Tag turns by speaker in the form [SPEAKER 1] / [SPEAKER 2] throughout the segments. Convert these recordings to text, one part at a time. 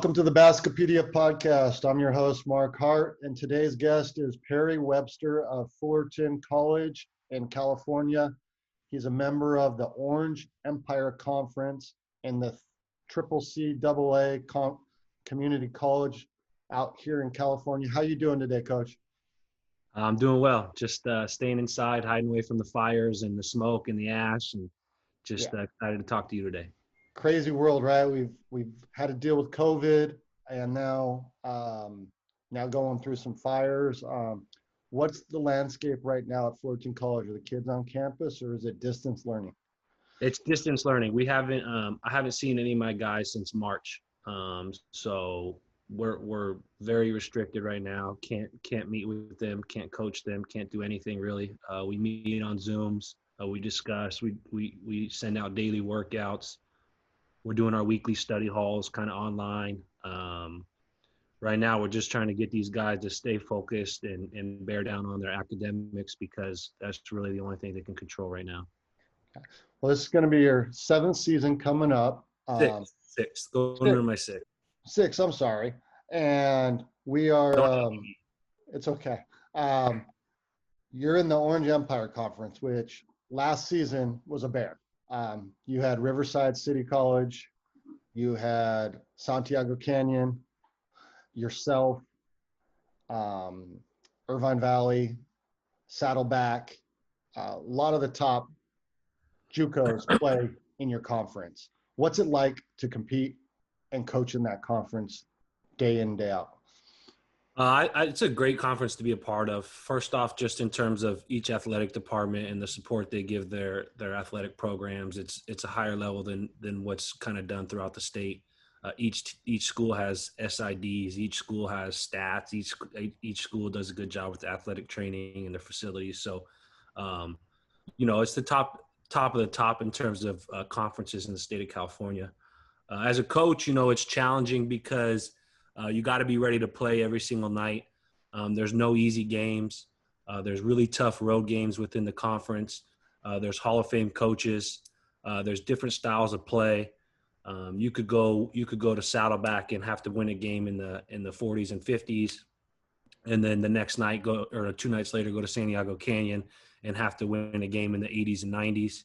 [SPEAKER 1] Welcome to the Baskipedia podcast. I'm your host, Mark Hart, and today's guest is Perry Webster of Fullerton College in California. He's a member of the Orange Empire Conference and the CCCAA Community College out here in California. How you doing today, Coach?
[SPEAKER 2] I'm doing well. Just staying inside, hiding away from the fires and the smoke and the ash, and just excited to talk to you today.
[SPEAKER 1] Crazy world, right? We've had to deal with COVID, and now going through some fires. What's the landscape right now at Fullerton College? Are the kids on campus, or is it distance learning?
[SPEAKER 2] It's distance learning. We haven't. I haven't seen any of my guys since March. So we're very restricted right now. Can't meet with them. Can't coach them. Can't do anything really. We meet on Zooms. We discuss. We send out daily workouts. We're doing our weekly study halls kind of online. Right now, we're just trying to get these guys to stay focused and bear down on their academics, because that's really the only thing they can control right now.
[SPEAKER 1] Well, this is going to be your seventh season coming up.
[SPEAKER 2] Six. Going into my sixth.
[SPEAKER 1] Six, I'm sorry. And we are, it's okay. You're in the Orange Empire Conference, which last season was a bear. You had Riverside City College, you had Santiago Canyon, yourself, Irvine Valley, Saddleback. A lot of the top Jucos play in your conference. What's it like to compete and coach in that conference day in, day out?
[SPEAKER 2] It's a great conference to be a part of. First off, just in terms of each athletic department and the support they give their athletic programs, it's a higher level than what's kind of done throughout the state. Each school has SIDs, each school has stats, each school does a good job with the athletic training and their facilities. So, it's the top of the top in terms of conferences in the state of California. As a coach, it's challenging because you got to be ready to play every single night. There's no easy games. There's really tough road games within the conference. There's Hall of Fame coaches. There's different styles of play. You could go to Saddleback and have to win a game in the 40s and 50s, and then the next night or 2 nights later go to Santiago Canyon and have to win a game in the 80s and 90s.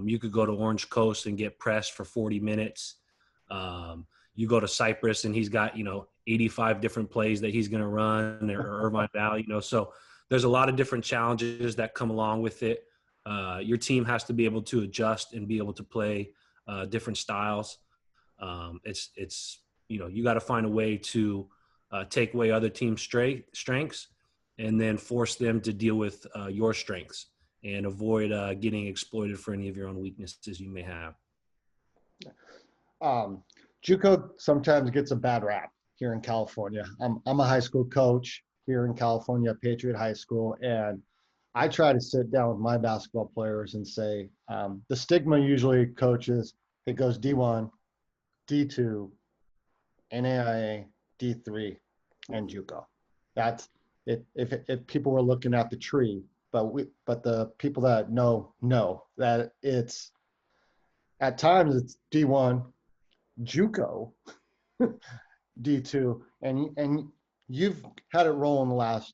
[SPEAKER 2] You could go to Orange Coast and get pressed for 40 minutes. You go to Cypress and he's got, 85 different plays that he's going to run, or Irvine Valley, so there's a lot of different challenges that come along with it. Your team has to be able to adjust and be able to play different styles. It's you got to find a way to take away other teams' strengths and then force them to deal with your strengths and avoid getting exploited for any of your own weaknesses you may have.
[SPEAKER 1] Juco sometimes gets a bad rap here in California. I'm a high school coach here in California, Patriot High School, and I try to sit down with my basketball players and say, the stigma usually coaches, it goes D1, D2, NAIA, D3, and Juco. That's it. If people were looking at the tree, but the people that know that it's at times it's D1, Juco, D2, and you've had it roll in the last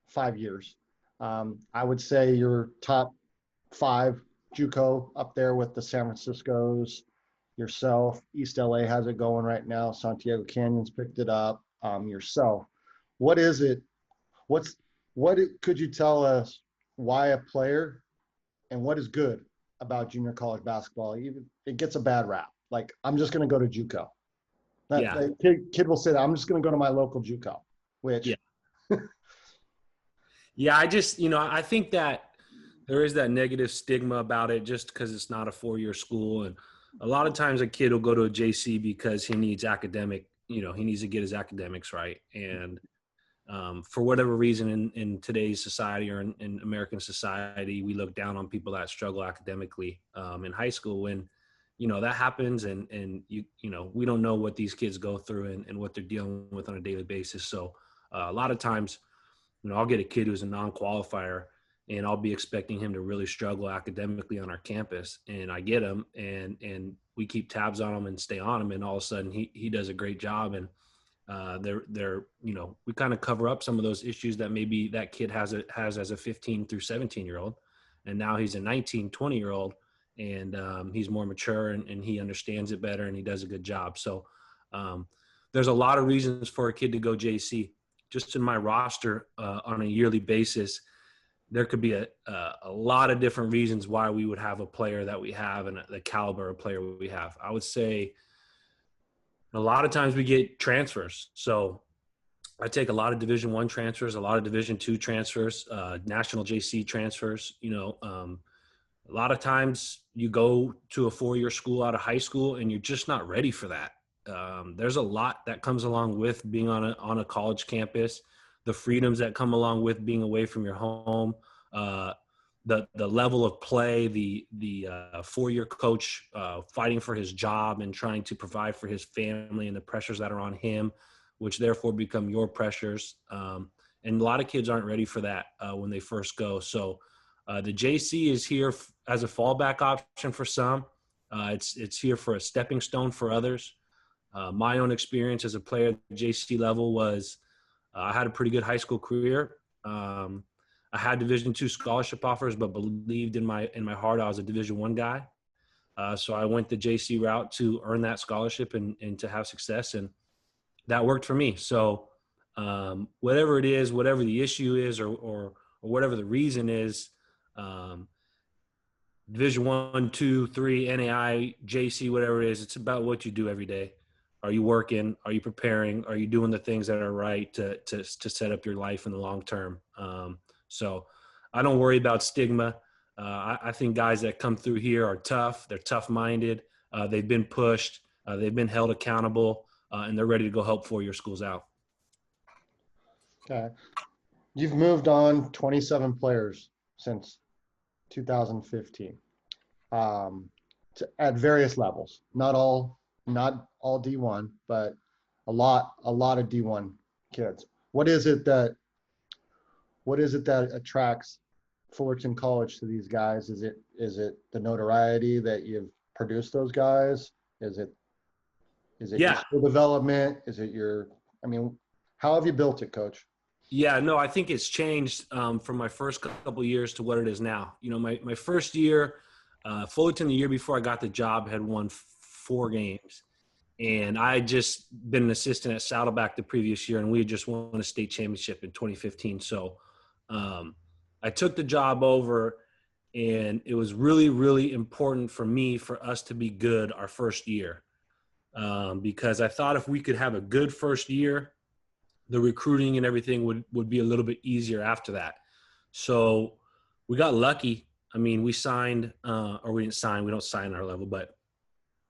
[SPEAKER 1] 5 years. I would say your top 5 Juco up there with the San Franciscos, yourself. East LA has it going right now. Santiago Canyon's picked it up. Yourself. What is it? Could you tell us why a player and what is good about junior college basketball? Even it gets a bad rap. Like, I'm just going to go to Juco. The kid will say that, I'm just going to go to my local Juco, which.
[SPEAKER 2] Yeah. Yeah, I think that there is that negative stigma about it just because it's not a 4-year school. And a lot of times a kid will go to a JC because he needs he needs to get his academics right. And for whatever reason in today's society or in American society, we look down on people that struggle academically in high school when, that happens. And we don't know what these kids go through and what they're dealing with on a daily basis. So a lot of times, I'll get a kid who's a non-qualifier and I'll be expecting him to really struggle academically on our campus. And I get him and we keep tabs on him and stay on him, and all of a sudden he does a great job. And they're we kind of cover up some of those issues that maybe that kid has as a 15 through 17-year-old, and now he's a 19, 20-year-old, and he's more mature and he understands it better and he does a good job. So there's a lot of reasons for a kid to go JC. Just in my roster on a yearly basis, there could be a lot of different reasons why we would have a player that we have and the caliber of player we have. I would say a lot of times we get transfers. So I take a lot of Division I transfers, a lot of Division II transfers, national JC transfers. A lot of times you go to a 4-year school out of high school and you're just not ready for that. There's a lot that comes along with being on a college campus, the freedoms that come along with being away from your home, the level of play, the 4-year coach fighting for his job and trying to provide for his family, and the pressures that are on him, which therefore become your pressures. And a lot of kids aren't ready for that when they first go. So the JC is here as a fallback option for some. It's here for a stepping stone for others. My own experience as a player at the JC level was I had a pretty good high school career. I had Division II scholarship offers, but believed in my heart I was a Division I guy. So I went the JC route to earn that scholarship and to have success, and that worked for me. So whatever it is, whatever the issue is, or whatever the reason is, Division I, II, III, NAI, JC, whatever it is, it's about what you do every day. Are you working? Are you preparing? Are you doing the things that are right to set up your life in the long term? So I don't worry about stigma. I think guys that come through here are tough. They're tough-minded. They've been pushed. They've been held accountable, and they're ready to go help 4-year schools out.
[SPEAKER 1] Okay. You've moved on 27 players since 2015 at various levels. Not all D1, but a lot of D1 kids. What is it that attracts Fullerton College to these guys? Is it the notoriety that you've produced those guys? Is it your skill development? How have you built it, Coach?
[SPEAKER 2] Yeah, no, I think it's changed from my first couple of years to what it is now. My first year, Fullerton, the year before I got the job, had won 4 games. And I had just been an assistant at Saddleback the previous year, and we had just won a state championship in 2015. So I took the job over, and it was really, really important for us to be good our first year, because I thought if we could have a good first year, the recruiting and everything would be a little bit easier after that. So we got lucky. I mean, we signed, or we didn't sign, we don't sign at our level, but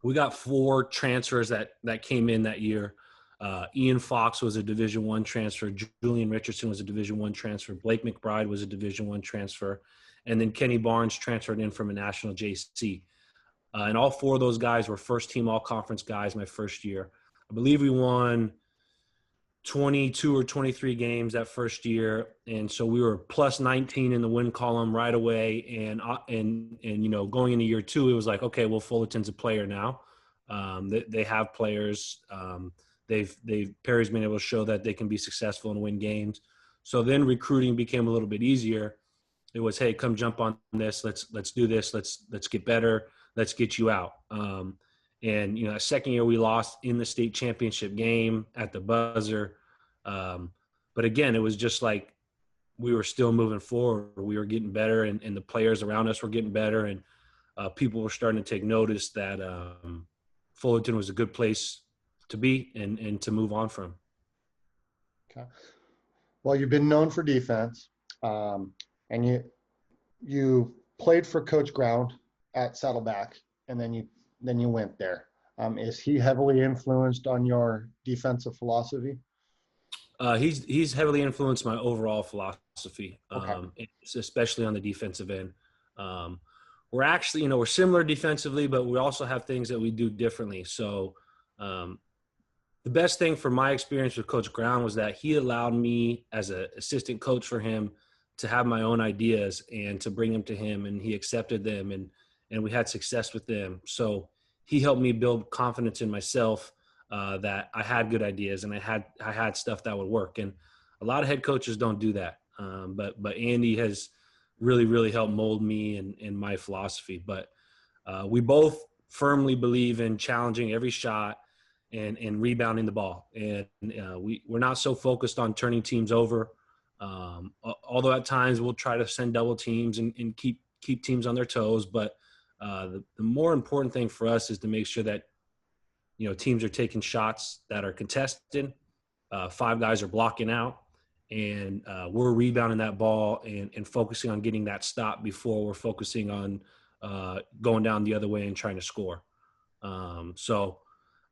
[SPEAKER 2] we got 4 transfers that came in that year. Ian Fox was a Division I transfer. Julian Richardson was a Division I transfer. Blake McBride was a Division I transfer. And then Kenny Barnes transferred in from a national JC. And all 4 of those guys were first-team all-conference guys my first year. I believe we won 22 or 23 games that first year, and so we were plus 19 in the win column right away. And going into year 2, it was like, okay, well, Fullerton's a player now. They have players. Perry's been able to show that they can be successful and win games. So then recruiting became a little bit easier. It was, hey, come jump on this. Let's do this. Let's get better. Let's get you out. And, that second year we lost in the state championship game at the buzzer. But again, it was just like we were still moving forward. We were getting better, and the players around us were getting better. And people were starting to take notice that Fullerton was a good place to be and to move on from.
[SPEAKER 1] Okay. Well, you've been known for defense, and you played for Coach Ground at Saddleback, and then you went there. Is he heavily influenced on your defensive philosophy?
[SPEAKER 2] He's heavily influenced my overall philosophy, especially on the defensive end. We're actually, we're similar defensively, but we also have things that we do differently. So the best thing from my experience with Coach Ground was that he allowed me as an assistant coach for him to have my own ideas and to bring them to him, and he accepted them, and we had success with them. So he helped me build confidence in myself, that I had good ideas and I had stuff that would work. And a lot of head coaches don't do that. But Andy has really, really helped mold me and my philosophy. But we both firmly believe in challenging every shot and rebounding the ball. And we're not so focused on turning teams over. Although at times we'll try to send double teams and keep teams on their toes. But the more important thing for us is to make sure that, teams are taking shots that are contested. 5 guys are blocking out, and we're rebounding that ball and focusing on getting that stop before we're focusing on going down the other way and trying to score. So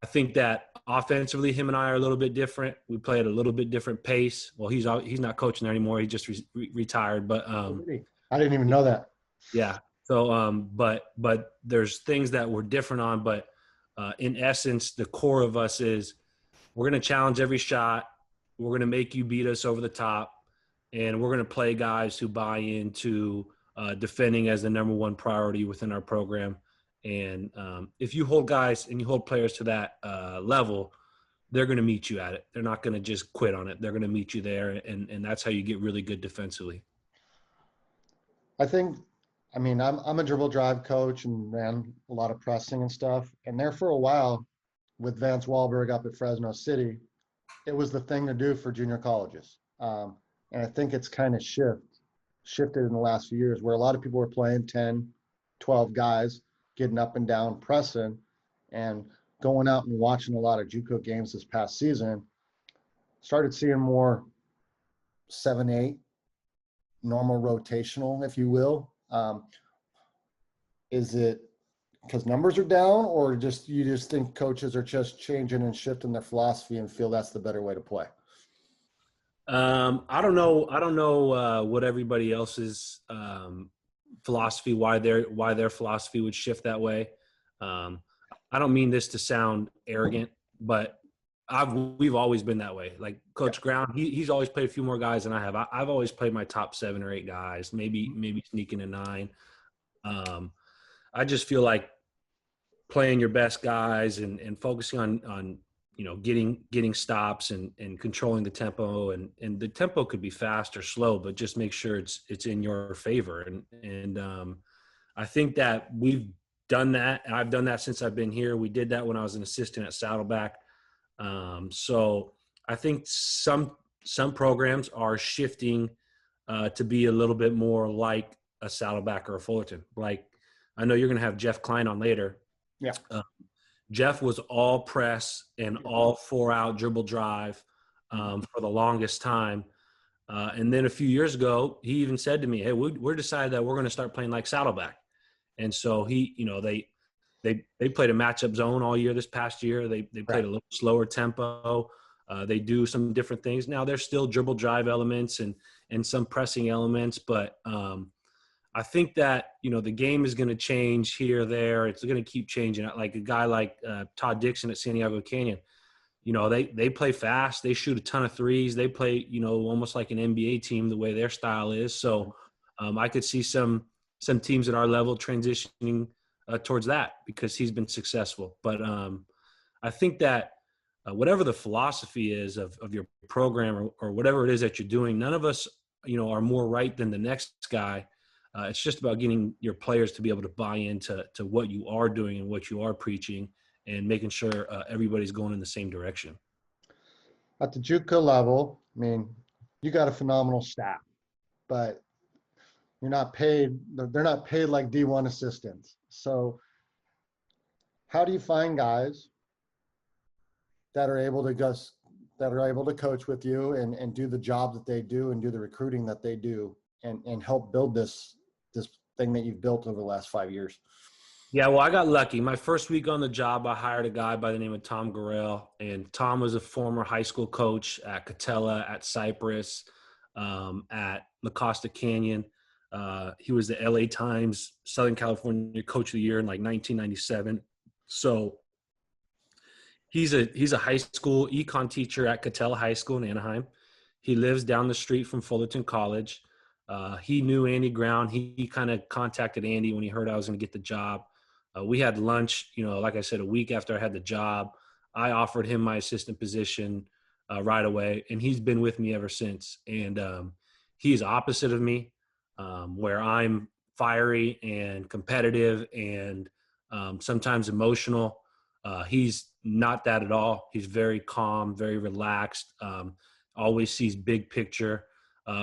[SPEAKER 2] I think that offensively, him and I are a little bit different. We play at a little bit different pace. Well, he's not coaching there anymore. He just retired. But
[SPEAKER 1] I didn't even know that.
[SPEAKER 2] Yeah. So, but there's things that we're different on. But in essence, the core of us is we're going to challenge every shot. We're going to make you beat us over the top, and we're going to play guys who buy into defending as the number one priority within our program. And if you hold guys and you hold players to that level, they're going to meet you at it. They're not going to just quit on it. They're going to meet you there, and that's how you get really good defensively.
[SPEAKER 1] I'm a dribble drive coach and ran a lot of pressing and stuff. And there for a while with Vance Wahlberg up at Fresno City, it was the thing to do for junior colleges. And I think it's kind of shifted in the last few years where a lot of people were playing 10, 12 guys, getting up and down, pressing, and going out and watching a lot of Juco games this past season. Started seeing more 7-8, normal rotational, if you will. Is it because numbers are down, or you just think coaches are just changing and shifting their philosophy and feel that's the better way to play?
[SPEAKER 2] I don't know what everybody else's philosophy, why their philosophy would shift that way. I don't mean this to sound arrogant, but we've always been that way. Like Coach Ground, he's always played a few more guys than I have. I've always played my top 7 or 8 guys, maybe sneaking a 9. I just feel like playing your best guys and focusing on getting stops and controlling the tempo, and the tempo could be fast or slow, but just make sure it's in your favor. And I think that we've done that. I've done that since I've been here. We did that when I was an assistant at Saddleback. So I think some programs are shifting to be a little bit more like a Saddleback or a Fullerton. Like, I know you're going to have Jeff Klein on later.
[SPEAKER 1] Yeah.
[SPEAKER 2] Jeff was all press and all 4-out dribble drive for the longest time. And then a few years ago, he even said to me, hey, we're decided that we're going to start playing like Saddleback. And so they played a matchup zone all year this past year. They played a little slower tempo. They do some different things. Now there's still dribble drive elements and some pressing elements, but I think that, the game is going to change here or there. It's going to keep changing. Like a guy like Todd Dixon at San Diego Canyon, they play fast. They shoot a ton of threes. They play, almost like an NBA team, the way their style is. So I could see some teams at our level transitioning towards that because he's been successful. But I think that whatever the philosophy is of your program or whatever it is that you're doing, none of us, are more right than the next guy. It's just about getting your players to be able to buy into what you are doing and what you are preaching and making sure everybody's going in the same direction.
[SPEAKER 1] At the Juco level, you got a phenomenal staff, but they're not paid like D1 assistants. So how do you find guys that are able to coach with you and do the job that they do and do the recruiting that they do and help build this thing that you've built over the last 5 years?
[SPEAKER 2] Yeah, well, I got lucky. My first week on the job, I hired a guy by the name of Tom Gorell, and Tom was a former high school coach at Catella, at Cypress, at La Costa Canyon. He was the LA Times Southern California Coach of the Year in like 1997. So he's a high school econ teacher at Catella High School in Anaheim. He lives down the street from Fullerton College. He knew Andy Ground. He kind of contacted Andy when he heard I was going to get the job. We had lunch, like I said, a week after I had the job. I offered him my assistant position right away, and he's been with me ever since. And he's opposite of me, where I'm fiery and competitive and sometimes emotional. He's not that at all. He's very calm, very relaxed, always sees big picture.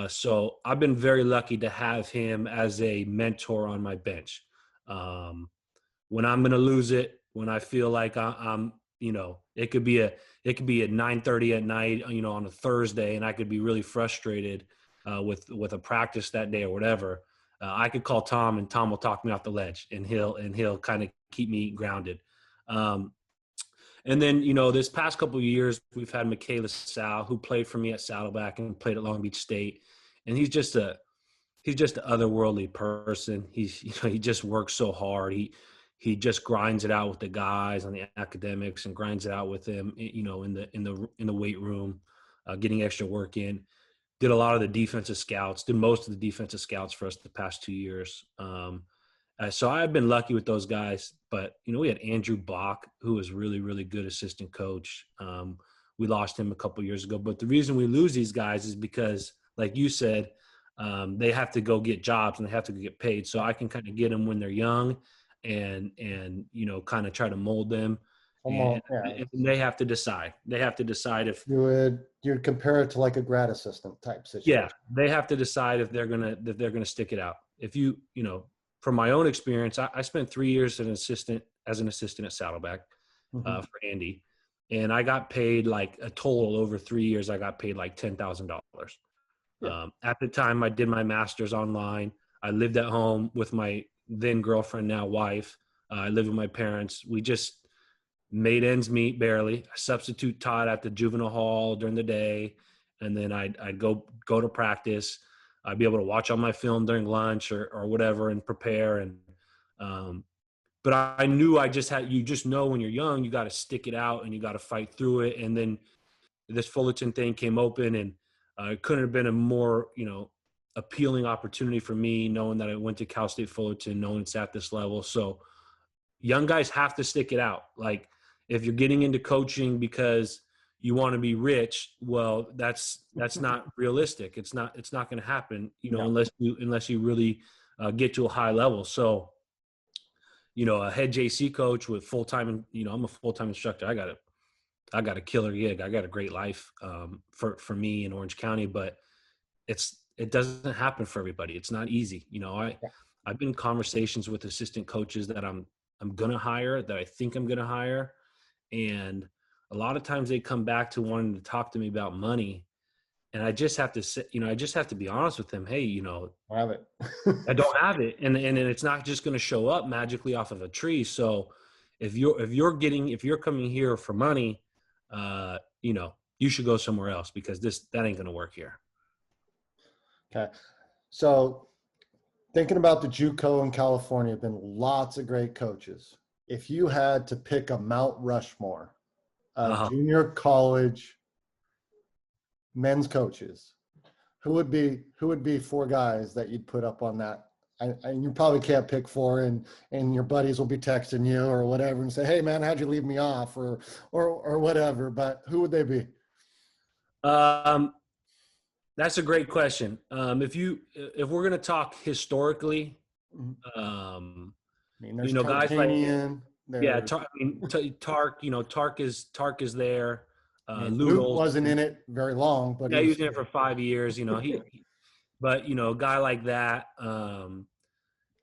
[SPEAKER 2] So I've been very lucky to have him as a mentor on my bench. When I'm going to lose it, when I feel like I'm, it could be at 9:30 at night, on a Thursday, and I could be really frustrated with a practice that day or whatever. I could call Tom, and Tom will talk me off the ledge, and he'll kind of keep me grounded. And then, this past couple of years, we've had Michaela Sal, who played for me at Saddleback and played at Long Beach State, and he's just an otherworldly person. He just works so hard. He just grinds it out with the guys on the academics and grinds it out with them, in the weight room, getting extra work in. Did a lot of the defensive scouts, did most of the defensive scouts for us the past 2 years. So I've been lucky with those guys, but, we had Andrew Bach, who was really, really good assistant coach. We lost him a couple years ago, but the reason we lose these guys is because, like you said, they have to go get jobs and they have to get paid. So I can kind of get them when they're young and kind of try to mold them. And they have to decide. They have to decide if
[SPEAKER 1] you'd compare it to like a grad assistant type situation.
[SPEAKER 2] Yeah, they have to decide if they're gonna stick it out. If from my own experience, I spent 3 years as an assistant at Saddleback for Andy, and I got paid like a total over 3 years. I got paid like $10,000. At the time, I did my master's online. I lived at home with my then girlfriend, now wife. I lived with my parents. We just made ends meet barely. I substitute taught at the juvenile hall during the day, and then I'd go to practice. I'd be able to watch all my film during lunch or whatever and prepare. And but I knew you just know when you're young, you got to stick it out and you got to fight through it. And then this Fullerton thing came open, and it couldn't have been a more appealing opportunity for me, knowing that I went to Cal State Fullerton, knowing it's at this level. So young guys have to stick it out. Like, if you're getting into coaching because you want to be rich, well, that's not realistic. It's not going to happen, unless you really get to a high level. So, a head JC coach with full-time, I'm a full-time instructor. I got a killer gig. I got a great life for me in Orange County, but it doesn't happen for everybody. It's not easy. I've been in conversations with assistant coaches that I'm going to hire, that I think I'm going to hire. And a lot of times they come back to wanting to talk to me about money. And I just have to say, I just have to be honest with them. Hey,
[SPEAKER 1] I have it.
[SPEAKER 2] I don't have it. And it's not just going to show up magically off of a tree. So if you're coming here for money, you should go somewhere else, because that ain't going to work here.
[SPEAKER 1] Okay. So thinking about the JUCO in California, have been lots of great coaches. If you had to pick a Mount Rushmore of junior college men's coaches, who would be 4 guys that you'd put up on that? And you probably can't pick 4, and your buddies will be texting you or whatever and say, "Hey man, how'd you leave me off?" or whatever. But who would they be?
[SPEAKER 2] That's a great question. If we're going to talk historically,
[SPEAKER 1] there's
[SPEAKER 2] guys like
[SPEAKER 1] Tark.
[SPEAKER 2] Tark is there.
[SPEAKER 1] Luke wasn't in it very long, but
[SPEAKER 2] he was in it for 5 years. But a guy like that,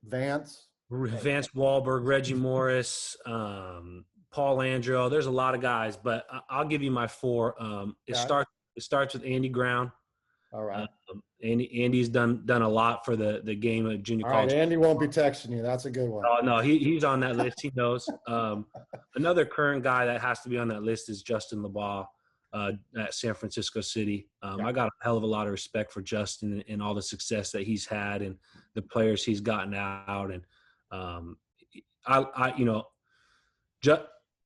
[SPEAKER 1] Vance
[SPEAKER 2] Wahlberg, Reggie Morris, Paul Andrew. There's a lot of guys, but I'll give you my 4. It starts with Andy Ground.
[SPEAKER 1] All right.
[SPEAKER 2] Andy's done a lot for the game of junior college.
[SPEAKER 1] Right, Andy won't be texting you. That's a good one.
[SPEAKER 2] Oh no, he's on that list. He knows. Another current guy that has to be on that list is Justin LeBaugh at San Francisco City. I got a hell of a lot of respect for Justin and all the success that he's had and the players he's gotten out. And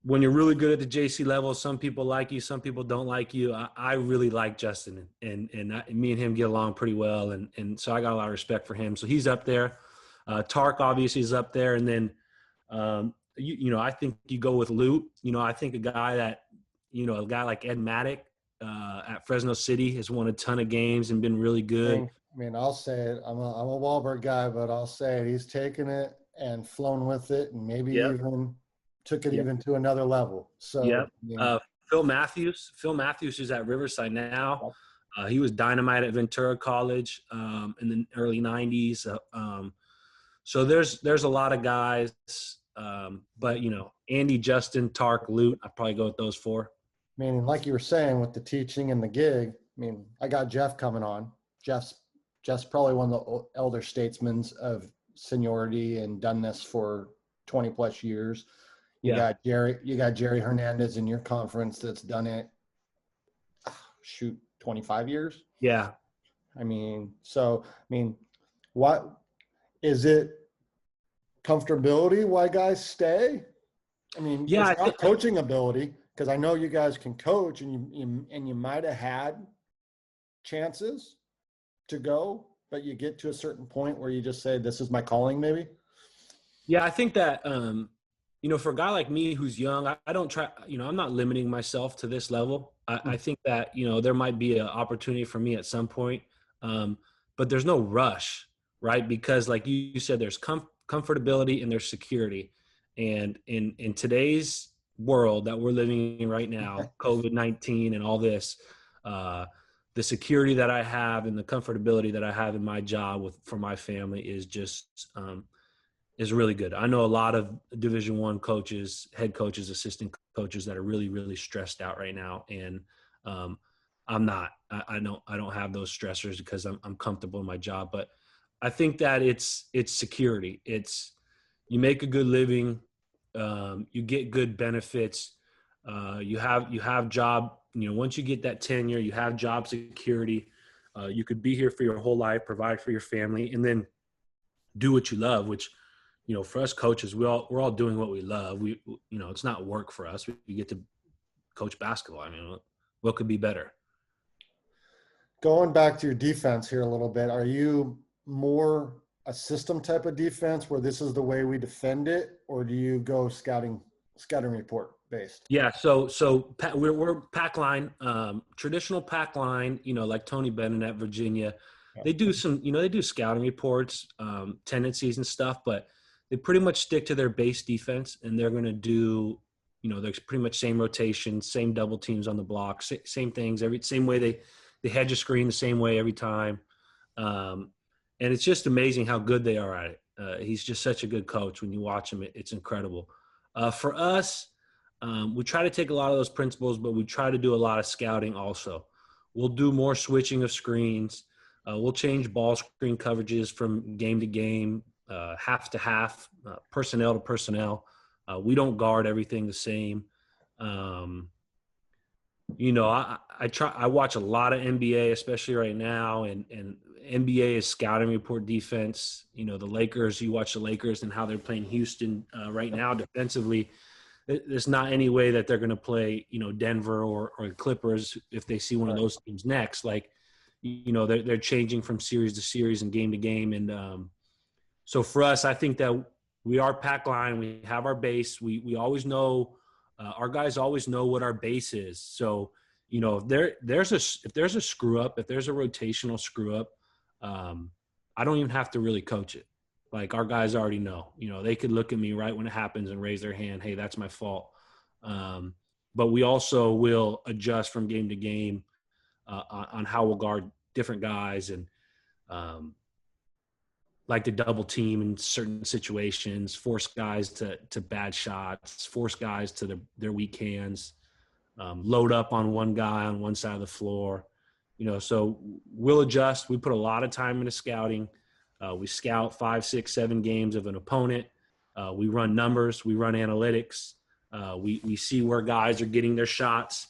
[SPEAKER 2] when you're really good at the JC level, some people like you, some people don't like you. I really like Justin, and me and him get along pretty well, and so I got a lot of respect for him. So he's up there. Tark obviously is up there, and then I think you go with Lute. I think a guy like Ed Maddock at Fresno City has won a ton of games and been really good.
[SPEAKER 1] I mean, I'll say it. I'm a Wahlberg guy, but I'll say it. He's taken it and flown with it, and maybe
[SPEAKER 2] Yep.
[SPEAKER 1] even took it
[SPEAKER 2] Yep.
[SPEAKER 1] even to another level. So,
[SPEAKER 2] Yep.
[SPEAKER 1] I mean,
[SPEAKER 2] Phil Matthews. Phil Matthews is at Riverside now. He was dynamite at Ventura College in the early '90s. So there's a lot of guys, but Andy, Justin, Tark, Lute. I'd probably go with those four.
[SPEAKER 1] I mean, like you were saying with the teaching and the gig. I mean, I got Jeff coming on. Jeff's probably one of the elder statesmen of seniority and done this for 20 plus years. You got Jerry Hernandez in your conference that's done it. 25 years.
[SPEAKER 2] Yeah.
[SPEAKER 1] I mean, what is it? Comfortability? Why guys stay? I mean, it's not coaching ability, because I know you guys can coach, and you might have had chances to go, but you get to a certain point where you just say, "This is my calling," maybe.
[SPEAKER 2] Yeah, I think that for a guy like me who's young, I don't try. I'm not limiting myself to this level. I think that there might be an opportunity for me at some point, but there's no rush, right? Because like you said, there's comfortability and there's security, and in today's world that we're living in right now, COVID-19 and all this, the security that I have and the comfortability that I have in my job for my family is just is really good. I know a lot of Division I coaches, head coaches, assistant coaches that are really, really stressed out right now. And I'm not. I don't have those stressors because I'm comfortable in my job. But I think that it's security. It's you make a good living, you get good benefits, you have job. Once you get that tenure, you have job security. You could be here for your whole life, provide for your family, and then do what you love, which for us coaches, we're all doing what we love. It's not work for us. We get to coach basketball. I mean, what could be better?
[SPEAKER 1] Going back to your defense here a little bit, are you more a system type of defense where this is the way we defend it, or do you go scouting report based?
[SPEAKER 2] Yeah, so we're pack line, traditional pack line. Like Tony Bennett at Virginia, they do they do scouting reports, tendencies and stuff, but they pretty much stick to their base defense, and they're going to do, there's pretty much same rotation, same double teams on the block, same things, same way they hedge a screen the same way every time. And it's just amazing how good they are at it. He's just such a good coach. When you watch him, it's incredible. For us, we try to take a lot of those principles, but we try to do a lot of scouting also. We'll do more switching of screens. We'll change ball screen coverages from game to game, half to half, personnel to personnel. We don't guard everything the same. I watch a lot of NBA, especially right now, and NBA is scouting report defense. The Lakers, you watch the Lakers and how they're playing Houston right now defensively. There's not any way that they're going to play, Denver or Clippers if they see one of those teams next. Like, they're changing from series to series and game to game. And so for us, I think that we are pack line. We have our base. We always know our guys always know what our base is. So, if there's a screw up, if there's a rotational screw up, I don't even have to really coach it. Like, our guys already know. They could look at me right when it happens and raise their hand, hey, that's my fault. But we also will adjust from game to game on how we'll guard different guys, and like to double team in certain situations, force guys to bad shots, force guys to their weak hands, load up on one guy on one side of the floor. So we'll adjust. We put a lot of time into scouting. We scout 5, 6, 7 games of an opponent. We run numbers. We run analytics. We see where guys are getting their shots.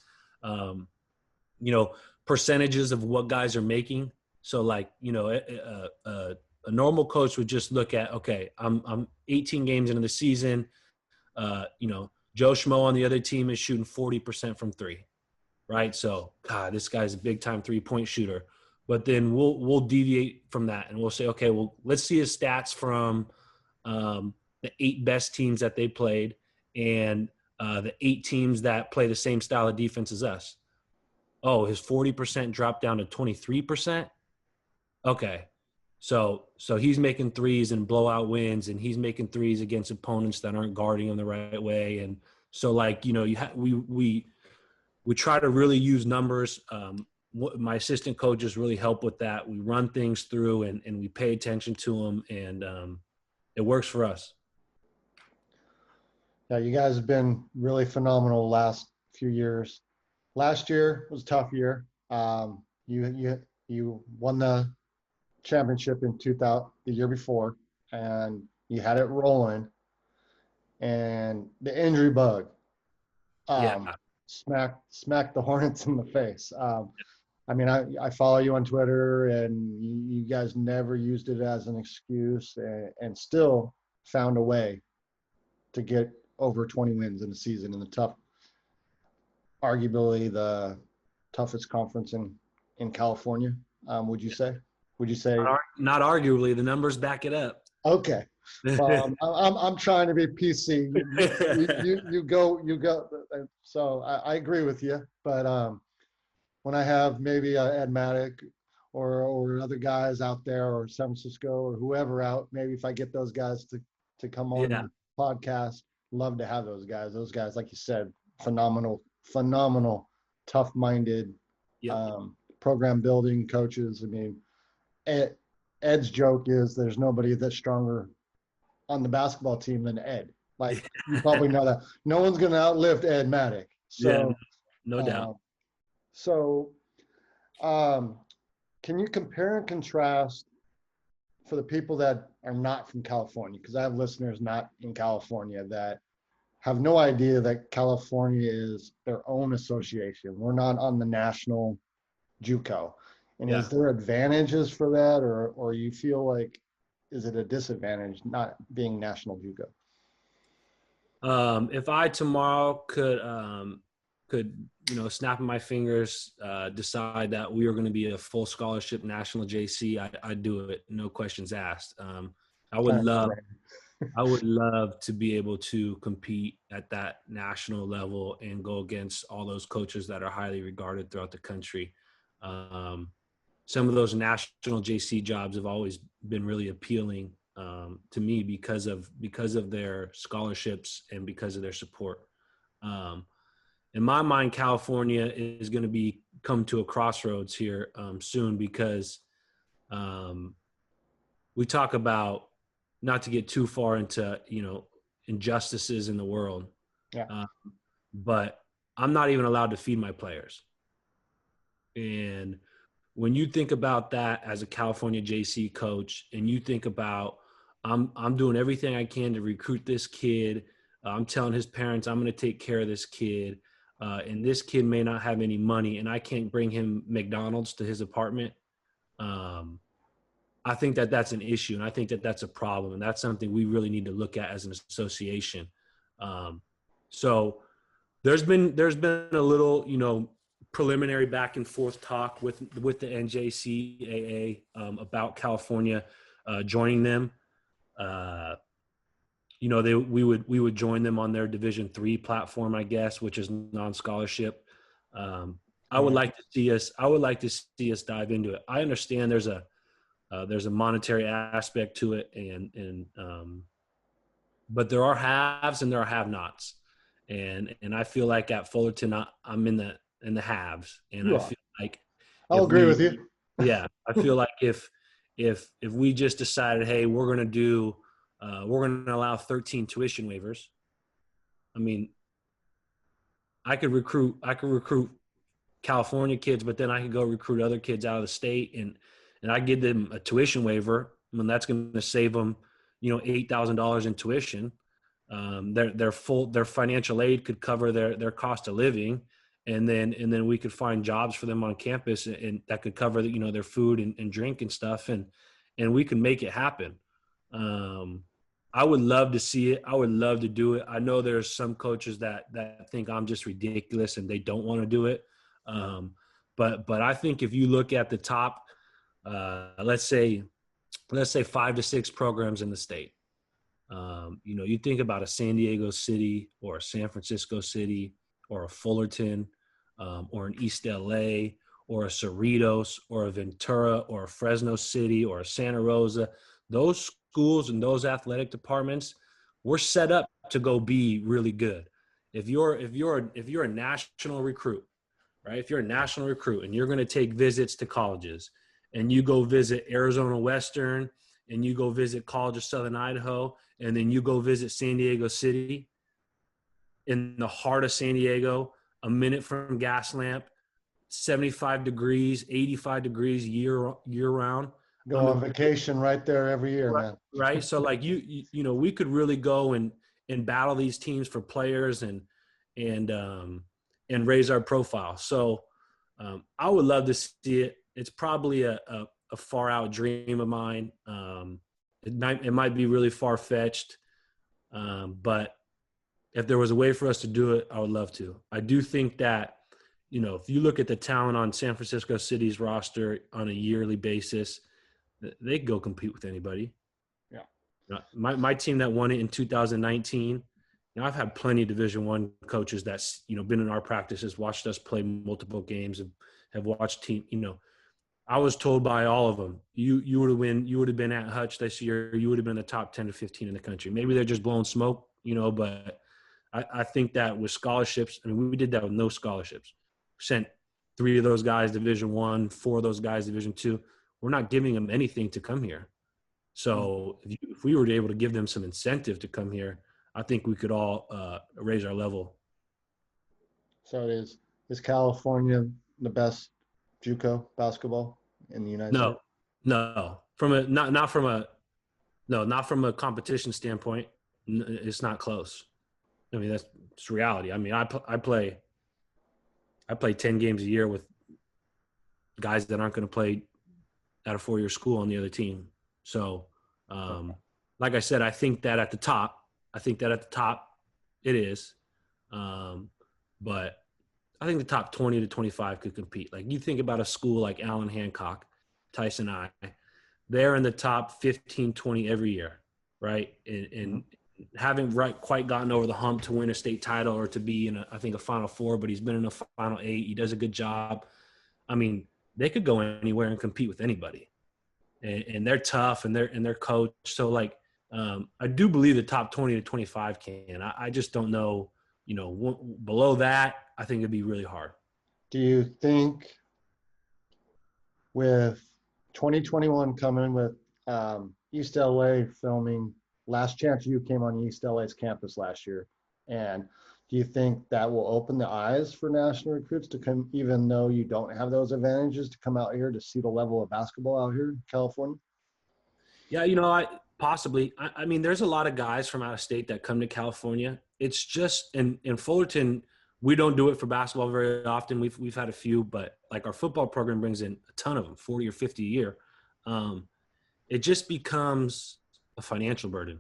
[SPEAKER 2] Percentages of what guys are making. So like, a normal coach would just look at, okay, I'm 18 games into the season. Joe Schmo on the other team is shooting 40% from three, right? So, God, this guy's a big-time three-point shooter. But then we'll deviate from that, and we'll say, okay, well, let's see his stats from the 8 best teams that they played and the 8 teams that play the same style of defense as us. Oh, his 40% dropped down to 23%. Okay. So he's making threes and blowout wins, and he's making threes against opponents that aren't guarding him the right way. And so, like, you know, we try to really use numbers. My assistant coaches really help with that. We run things through and we pay attention to them, and it works for us.
[SPEAKER 1] Yeah, you guys have been really phenomenal the last few years. Last year was a tough year. You won the championship in 2000 the year before, and you had it rolling, and the injury bug smacked the Hornets in the face. I mean, I follow you on Twitter, and you guys never used it as an excuse, and still found a way to get over 20 wins in the season in the tough, arguably the toughest conference in California. Would you say?
[SPEAKER 2] Not arguably, the numbers back it up.
[SPEAKER 1] Okay. Well, I'm trying to be PC. You go. So I agree with you. But when I have maybe Ed Maddock or other guys out there, or San Francisco or whoever out, maybe if I get those guys to come on the podcast, love to have those guys. Those guys, like you said, phenomenal, tough-minded, program building coaches. I mean, Ed's joke is there's nobody that's stronger on the basketball team than Ed. Like, you probably know that. No one's going to outlift Ed Maddock. So,
[SPEAKER 2] no doubt.
[SPEAKER 1] So, can you compare and contrast for the people that are not from California? Because I have listeners not in California that have no idea that California is their own association. We're not on the national Juco. And is there advantages for that, or you feel like, is it a disadvantage not being national Juco?
[SPEAKER 2] If I tomorrow could snap my fingers, decide that we are going to be a full scholarship national JC, I'd do it, no questions asked. I would love to be able to compete at that national level and go against all those coaches that are highly regarded throughout the country. Some of those national JC jobs have always been really appealing to me because of their scholarships and because of their support. In my mind, California is going to come to a crossroads here soon, because we talk about, not to get too far into injustices in the world, but I'm not even allowed to feed my players. And when you think about that as a California JC coach, and you think about, I'm doing everything I can to recruit this kid. I'm telling his parents I'm going to take care of this kid. And this kid may not have any money, and I can't bring him McDonald's to his apartment. I think that that's an issue, and I think that that's a problem, and that's something we really need to look at as an association. So there's been a little, preliminary back and forth talk with the NJCAA about California joining them. We would join them on their Division III platform, I guess, which is non-scholarship. I would like to see us dive into it. I understand there's a monetary aspect to it, and but there are haves and there are have-nots, and I feel like at Fullerton I'm in the haves, and I feel like
[SPEAKER 1] I'll agree with you.
[SPEAKER 2] Yeah, I feel like if we just decided, hey, we're going to allow 13 tuition waivers. I mean, I could recruit California kids, but then I could go recruit other kids out of the state, and I give them a tuition waiver. I mean, that's going to save them, $8,000 in tuition. Their financial aid could cover their cost of living, and then we could find jobs for them on campus, and that could cover their food and drink and stuff, and we can make it happen. I would love to see it. I would love to do it. I know there's some coaches that think I'm just ridiculous and they don't want to do it. But I think if you look at the top, let's say 5 to 6 programs in the state, You think about a San Diego City or a San Francisco City or a Fullerton or an East LA or a Cerritos or a Ventura or a Fresno City or a Santa Rosa. Those schools and those athletic departments were set up to go be really good. If you're a national recruit, right? If you're a national recruit and you're going to take visits to colleges and you go visit Arizona Western and you go visit College of Southern Idaho and then you go visit San Diego City in the heart of San Diego, a minute from Gaslamp, 75 degrees, 85 degrees year round.
[SPEAKER 1] Go on vacation right there every year,
[SPEAKER 2] right,
[SPEAKER 1] man.
[SPEAKER 2] Right. So like we could really go and battle these teams for players and raise our profile. So I would love to see it. It's probably a far out dream of mine. It might be really far fetched, but if there was a way for us to do it, I would love to. I do think that, if you look at the talent on San Francisco City's roster on a yearly basis, they could go compete with anybody. Yeah. My team that won it in 2019, I've had plenty of Division I coaches that's, been in our practices, watched us play multiple games, and have watched team, I was told by all of them, you would have been at Hutch this year. You would have been in the top 10 to 15 in the country. Maybe they're just blowing smoke, but I think that with scholarships, we did that with no scholarships. Sent 3 of those guys Division I, 4 of those guys Division II. We're not giving them anything to come here. So if we were able to give them some incentive to come here, I think we could all raise our level.
[SPEAKER 1] So is California the best JUCO basketball in the United States?
[SPEAKER 2] No, not from a competition standpoint. It's not close. That's reality. I play 10 games a year with guys that aren't going to play at a 4-year school on the other team. So, like I said, I think that at the top it is. But I think the top 20 to 25 could compete. Like you think about a school like Allen Hancock, Tyson I, they're in the top 15, 20 every year, right? And haven't quite gotten over the hump to win a state title or to be in a Final Four, but he's been in a Final 8. He does a good job. They could go anywhere and compete with anybody. And they're tough and they're coached. So like, I do believe the top 20 to 25 can. I just don't know, below that, I think it'd be really hard.
[SPEAKER 1] Do you think with 2021 coming with East LA filming, Last Chance U came on East LA's campus last year, and do you think that will open the eyes for national recruits to come, even though you don't have those advantages, to come out here to see the level of basketball out here in California?
[SPEAKER 2] Yeah, possibly. There's a lot of guys from out of state that come to California. It's just in Fullerton, we don't do it for basketball very often. We've had a few, but like our football program brings in a ton of them, 40 or 50 a year. It just becomes a financial burden.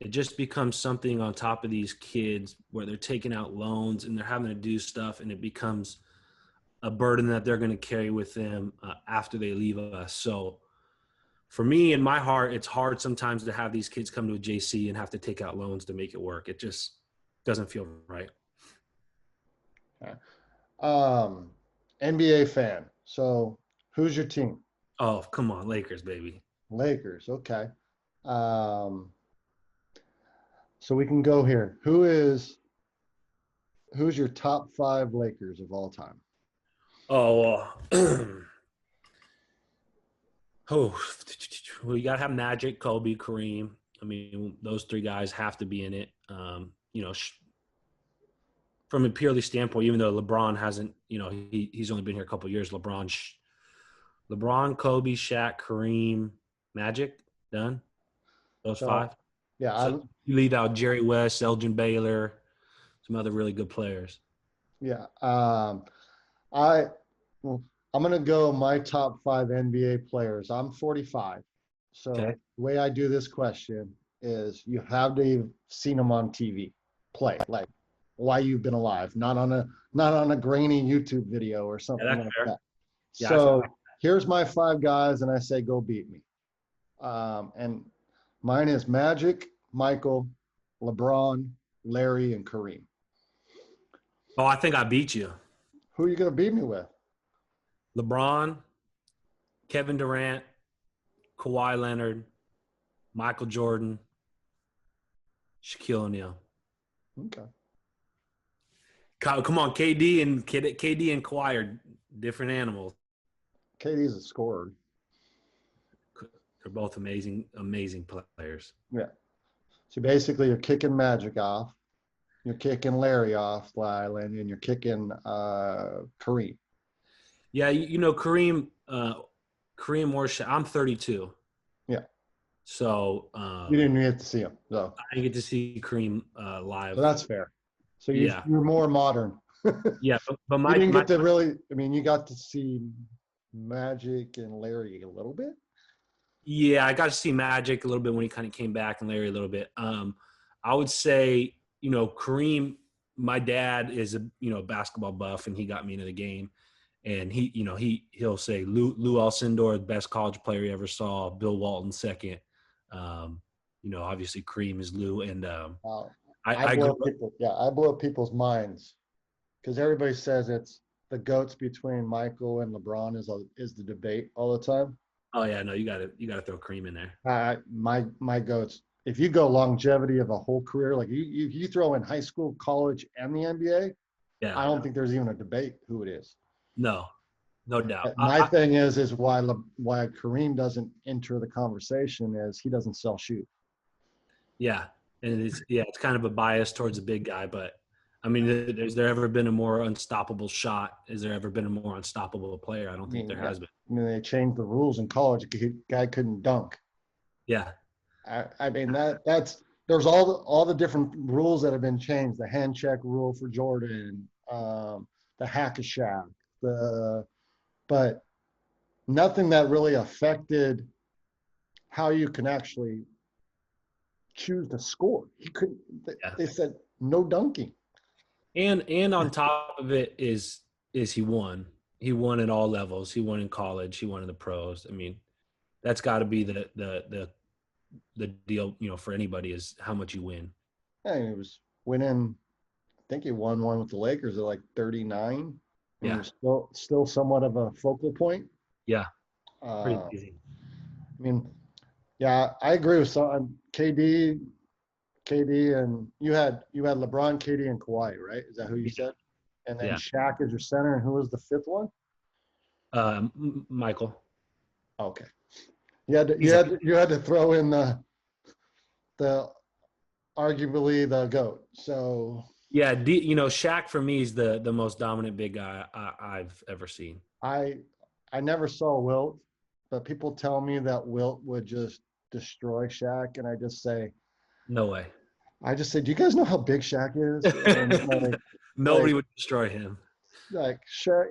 [SPEAKER 2] It just becomes something on top of these kids where they're taking out loans and they're having to do stuff, and it becomes a burden that they're going to carry with them after they leave us. So for me, in my heart, it's hard sometimes to have these kids come to a JC and have to take out loans to make it work. It just doesn't feel right.
[SPEAKER 1] Okay. NBA fan. So who's your team?
[SPEAKER 2] Oh, come on. Lakers, baby.
[SPEAKER 1] Lakers. Okay. So we can go here. Who's your top 5 Lakers of all time?
[SPEAKER 2] Oh, well, you got to have Magic, Kobe, Kareem. Those 3 guys have to be in it. From a purely standpoint, even though LeBron hasn't, he's only been here a couple of years, LeBron, Kobe, Shaq, Kareem, Magic, done. Those 5.
[SPEAKER 1] Yeah.
[SPEAKER 2] So you leave out Jerry West, Elgin Baylor, some other really good players.
[SPEAKER 1] Yeah. I'm going to go my top 5 NBA players. I'm 45. So
[SPEAKER 2] Okay.
[SPEAKER 1] The way I do this question is you have to have seen them on TV play, like why you've been alive, not on a grainy YouTube video or something like
[SPEAKER 2] fair.
[SPEAKER 1] that.
[SPEAKER 2] Yeah,
[SPEAKER 1] so here's my 5 guys, and I say, go beat me. And Mine is Magic, Michael, LeBron, Larry, and Kareem.
[SPEAKER 2] Oh, I think I beat you.
[SPEAKER 1] Who are you going to beat me with?
[SPEAKER 2] LeBron, Kevin Durant, Kawhi Leonard, Michael Jordan, Shaquille O'Neal.
[SPEAKER 1] Okay.
[SPEAKER 2] Come on, KD and Kawhi are different animals.
[SPEAKER 1] KD's a scorer.
[SPEAKER 2] They're both amazing players.
[SPEAKER 1] Yeah. So basically, you're kicking Magic off, you're kicking Larry off the island, and you're kicking Kareem.
[SPEAKER 2] Yeah, Kareem or Shaq. I'm 32.
[SPEAKER 1] Yeah.
[SPEAKER 2] So
[SPEAKER 1] You didn't get to see him, so
[SPEAKER 2] I didn't get to see Kareem live.
[SPEAKER 1] so that's fair. So
[SPEAKER 2] Yeah.
[SPEAKER 1] you're more modern.
[SPEAKER 2] Yeah, but
[SPEAKER 1] You didn't get to really. I mean, you got to see Magic and Larry a little bit.
[SPEAKER 2] Yeah, I got to see Magic a little bit when he kind of came back, and Larry a little bit. I would say, Kareem. My dad is a basketball buff, and he got me into the game. And he'll say Lou Alcindor, the best college player he ever saw. Bill Walton second. Obviously Kareem is Lou, and
[SPEAKER 1] I blow people's minds because everybody says it's the GOATs between Michael and LeBron is the debate all the time.
[SPEAKER 2] Oh yeah, no, you gotta throw Kareem in there.
[SPEAKER 1] My GOATs. If you go longevity of a whole career, like you throw in high school, college, and the NBA,
[SPEAKER 2] Yeah,
[SPEAKER 1] I don't think there's even a debate who it is.
[SPEAKER 2] No doubt.
[SPEAKER 1] My thing is why Kareem doesn't enter the conversation is he doesn't sell shoes.
[SPEAKER 2] Yeah, and it's kind of a bias towards a big guy, but I mean, has there ever been a more unstoppable shot? Has there ever been a more unstoppable player? I don't think there has been.
[SPEAKER 1] I mean, they changed the rules in college. Guy couldn't dunk.
[SPEAKER 2] Yeah.
[SPEAKER 1] I mean there's all the different rules that have been changed. The hand check rule for Jordan, the hack-a-shack, but nothing that really affected how you can actually choose to score. He couldn't. They said no dunking.
[SPEAKER 2] And on top of it is he won. He won at all levels. He won in college. He won in the pros. I mean, that's got to be the deal, for anybody is how much you win.
[SPEAKER 1] Yeah, he was winning. I think he won one with the Lakers at like 39.
[SPEAKER 2] Yeah,
[SPEAKER 1] still somewhat of a focal point.
[SPEAKER 2] Yeah, pretty easy.
[SPEAKER 1] I mean, yeah, I agree with some KD, and you had LeBron, KD, and Kawhi, right? Is that who you said? And then Shaq is your center, and who was the fifth one?
[SPEAKER 2] Michael.
[SPEAKER 1] Okay. You had to throw in the arguably the GOAT. So
[SPEAKER 2] yeah, Shaq for me is the most dominant big guy I've ever seen.
[SPEAKER 1] I never saw Wilt, but people tell me that Wilt would just destroy Shaq, and I just say,
[SPEAKER 2] no way.
[SPEAKER 1] I just say, do you guys know how big Shaq is? And
[SPEAKER 2] nobody would destroy him.
[SPEAKER 1] Like Shaq,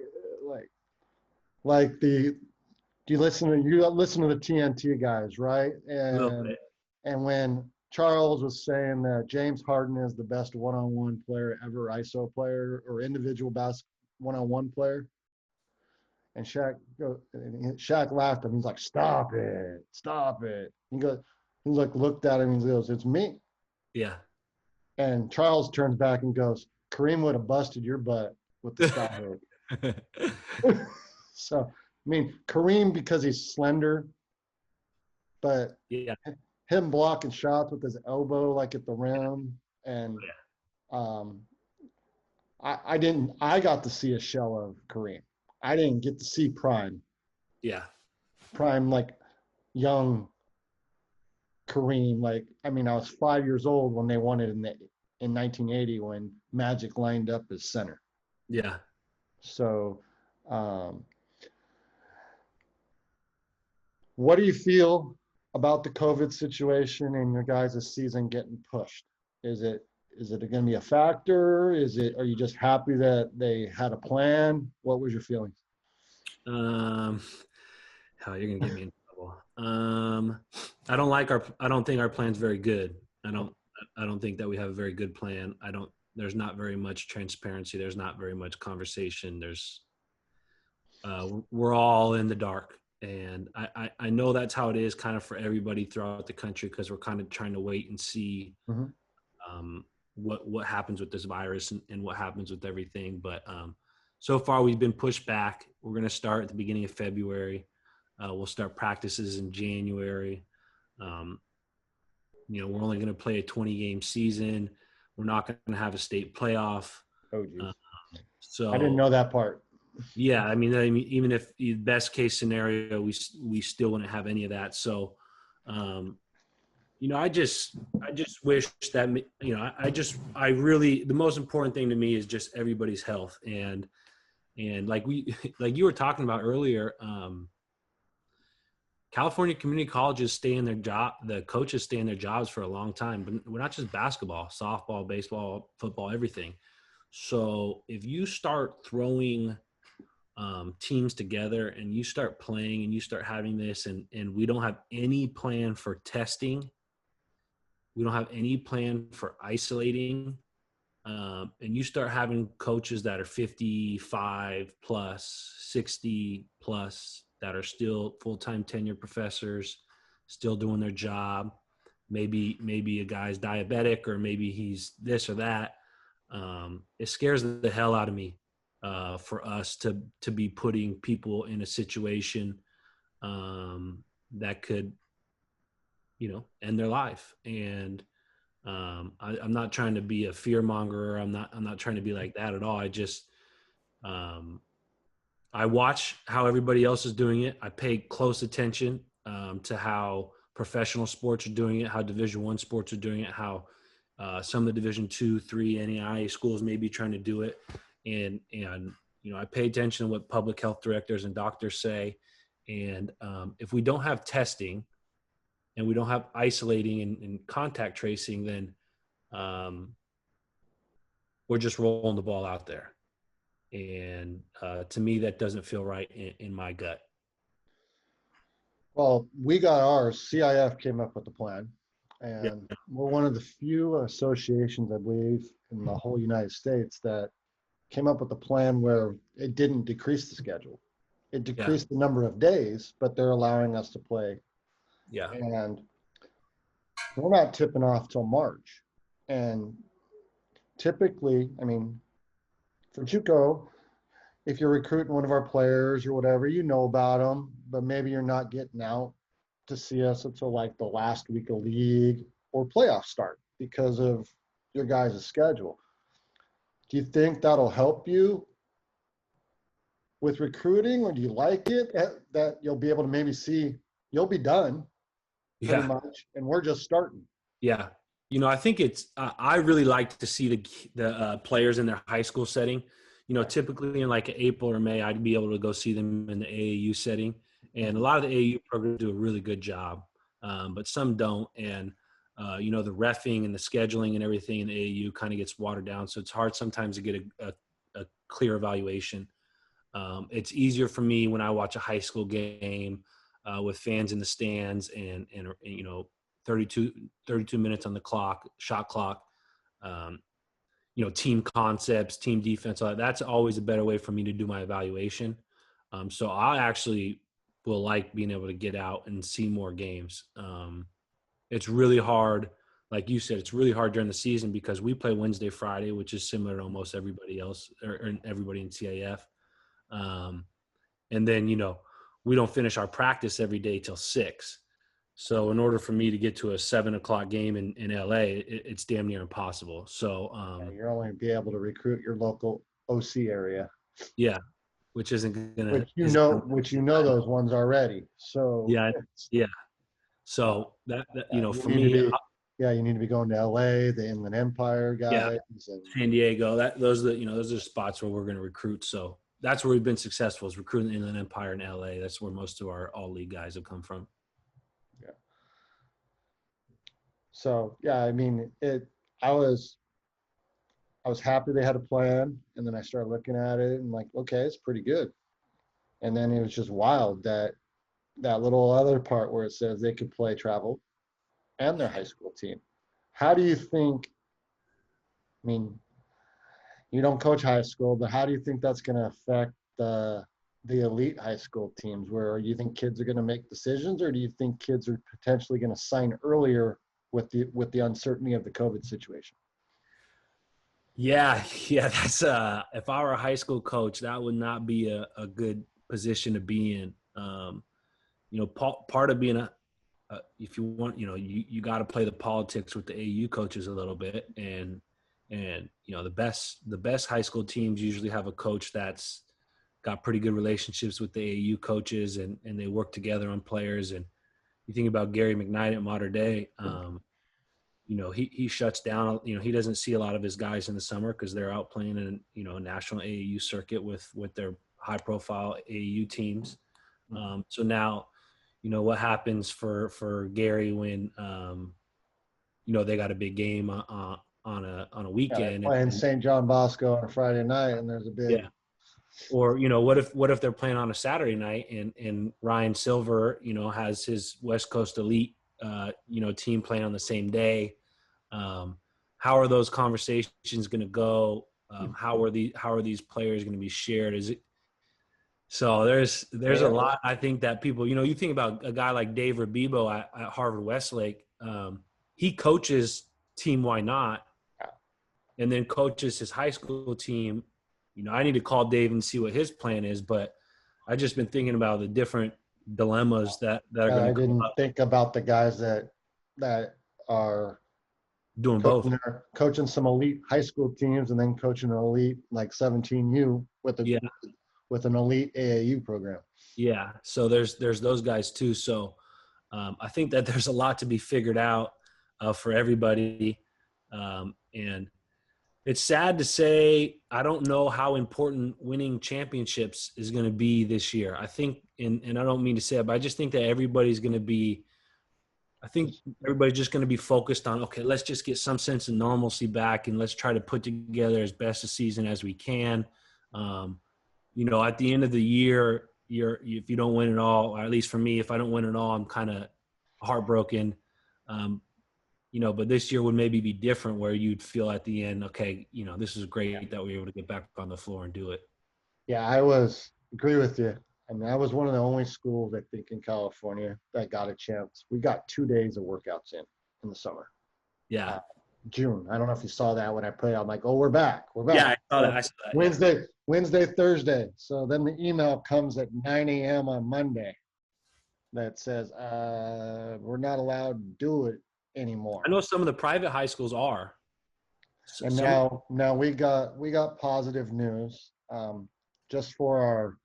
[SPEAKER 1] you listen to the TNT guys, right? And when Charles was saying that James Harden is the best one-on-one player ever, ISO player or individual one-on-one player, and Shaq laughed at him. He's like, stop it. He looked at him and he goes, it's me.
[SPEAKER 2] Yeah.
[SPEAKER 1] And Charles turns back and goes, Kareem would have busted your butt with the stop hook. So, I mean, Kareem, because he's slender, but him blocking shots with his elbow, like at the rim. And I got to see a shell of Kareem. I didn't get to see prime.
[SPEAKER 2] Yeah.
[SPEAKER 1] Prime, like young Kareem. Like, I mean, I was 5 years old when they won it in 1980 when Magic lined up as center.
[SPEAKER 2] Yeah.
[SPEAKER 1] So, what do you feel about the COVID situation and your guys' season getting pushed? Is it going to be a factor? Are you just happy that they had a plan? What was your feelings?
[SPEAKER 2] You're going to get me in trouble. I don't think our plan's very good. I don't think that we have a very good plan. There's not very much transparency. There's not very much conversation. We're all in the dark. And I know that's how it is kind of for everybody throughout the country, because we're kind of trying to wait and see
[SPEAKER 1] Mhm.
[SPEAKER 2] what happens with this virus and what happens with everything. But so far we've been pushed back. We're going to start at the beginning of February. We'll start practices in January. We're only going to play a 20-game season. We're not going to have a state playoff.
[SPEAKER 1] Oh, geez.
[SPEAKER 2] So
[SPEAKER 1] I didn't know that part.
[SPEAKER 2] yeah, I mean, even if the best case scenario, we still wouldn't have any of that. So, I just wish that, I really, the most important thing to me is just everybody's health. And like like you were talking about earlier, California community colleges stay in their job. The coaches stay in their jobs for a long time, but we're not just basketball, softball, baseball, football, everything. So if you start throwing teams together and you start playing and you start having this, and we don't have any plan for testing, we don't have any plan for isolating, and you start having coaches that are 55 plus, 60 plus, that are still full-time tenured professors, still doing their job. Maybe a guy's diabetic, or maybe he's this or that. It scares the hell out of me for us to be putting people in a situation that could, end their life. And I'm not trying to be a fear monger. I'm not trying to be like that at all. I just I watch how everybody else is doing it. I pay close attention to how professional sports are doing it, how Division I sports are doing it, how some of the Division II, III, NAIA schools may be trying to do it. And I pay attention to what public health directors and doctors say. And if we don't have testing and we don't have isolating and contact tracing, then we're just rolling the ball out there. And to me, that doesn't feel right in my gut.
[SPEAKER 1] Well, we got ours. CIF came up with the plan,
[SPEAKER 2] Yeah.
[SPEAKER 1] and we're one of the few associations, I believe, in the whole United States that came up with a plan where it didn't decrease the schedule. It decreased the number of days, but they're allowing us to play.
[SPEAKER 2] Yeah.
[SPEAKER 1] And we're not tipping off till March. And typically, I mean, for Juco, if you're recruiting one of our players or whatever, you know about them, but maybe you're not getting out to see us until like the last week of league or playoff start because of your guys' schedule. Do you think that'll help you with recruiting, or do you like it that you'll be able to maybe see you'll be done pretty much, and we're just starting?
[SPEAKER 2] Yeah. I think it's, I really like to see the players in their high school setting. Typically in like April or May, I'd be able to go see them in the AAU setting. And a lot of the AAU programs do a really good job, but some don't. And, the reffing and the scheduling and everything in the AAU kind of gets watered down. So it's hard sometimes to get a clear evaluation. It's easier for me when I watch a high school game with fans in the stands and 32 minutes on the clock, shot clock, team concepts, team defense. That's always a better way for me to do my evaluation. So I actually will like being able to get out and see more games. It's really hard. Like you said, it's really hard during the season because we play Wednesday, Friday, which is similar to almost everybody else or everybody in CAF. And then, we don't finish our practice every day till 6. So in order for me to get to a 7:00 game in LA, it's damn near impossible. So
[SPEAKER 1] You're only be able to recruit your local OC area.
[SPEAKER 2] Yeah, which isn't gonna.
[SPEAKER 1] Which those ones already. So
[SPEAKER 2] yeah. So that for me,
[SPEAKER 1] you need to be going to LA, the Inland Empire guys, and
[SPEAKER 2] San Diego. Those are spots where we're going to recruit. So that's where we've been successful, is recruiting the Inland Empire in LA. That's where most of our all league guys have come from.
[SPEAKER 1] Yeah. So I mean, I was happy they had a plan, and then I started looking at it and like, okay, it's pretty good. And then it was just wild that little other part where it says they could play travel and their high school team. How do you think, you don't coach high school, but how do you think that's going to affect the the elite high school teams, where you think kids are going to make decisions, or do you think kids are potentially going to sign earlier with the uncertainty of the COVID situation?
[SPEAKER 2] Yeah, yeah. That's if I were a high school coach, that would not be a good position to be in. Part of being if you want, you got to play the politics with the AU coaches a little bit, and the best high school teams usually have a coach that's got pretty good relationships with the AU coaches, and they work together on players. And you think about Gary McKnight at Mater Dei, he shuts down. He doesn't see a lot of his guys in the summer because they're out playing in a national AAU circuit with their high profile AAU teams. So now, what happens for Gary when they got a big game on a weekend,
[SPEAKER 1] Playing St. John Bosco on a Friday night, and there's a big
[SPEAKER 2] Or what if they're playing on a Saturday night and Ryan Silver has his West Coast Elite team playing on the same day. How are those conversations going to go? How are these players going to be shared? So there's a lot, I think, that people, you think about a guy like Dave Rabibo at Harvard Westlake. He coaches Team Why Not, and then coaches his high school team. I need to call Dave and see what his plan is, but I just been thinking about the different dilemmas that are going to come
[SPEAKER 1] didn't
[SPEAKER 2] up.
[SPEAKER 1] think about the guys that are
[SPEAKER 2] Doing both,
[SPEAKER 1] coaching some elite high school teams and then coaching an elite like 17U with an elite AAU program.
[SPEAKER 2] Yeah. So there's those guys too. So I think that there's a lot to be figured out for everybody. And it's sad to say, I don't know how important winning championships is going to be this year. I think, and I don't mean to say it, but I just think that everybody's just going to be focused on, okay, let's just get some sense of normalcy back and let's try to put together as best a season as we can. At the end of the year, if you don't win it all, or at least for me, if I don't win it all, I'm kind of heartbroken. But this year would maybe be different, where you'd feel at the end, okay, this is great that we were able to get back on the floor and do it.
[SPEAKER 1] Yeah, I agree with you. I mean, I was one of the only schools, I think, in California that got a chance. We got 2 days of workouts in the summer.
[SPEAKER 2] Yeah.
[SPEAKER 1] June. I don't know if you saw that when I played. I'm like, oh, we're back.
[SPEAKER 2] Yeah, I saw that.
[SPEAKER 1] Wednesday, Thursday. So then the email comes at 9 a.m. on Monday that says, we're not allowed to do it anymore.
[SPEAKER 2] I know some of the private high schools are.
[SPEAKER 1] And now we got positive news just for our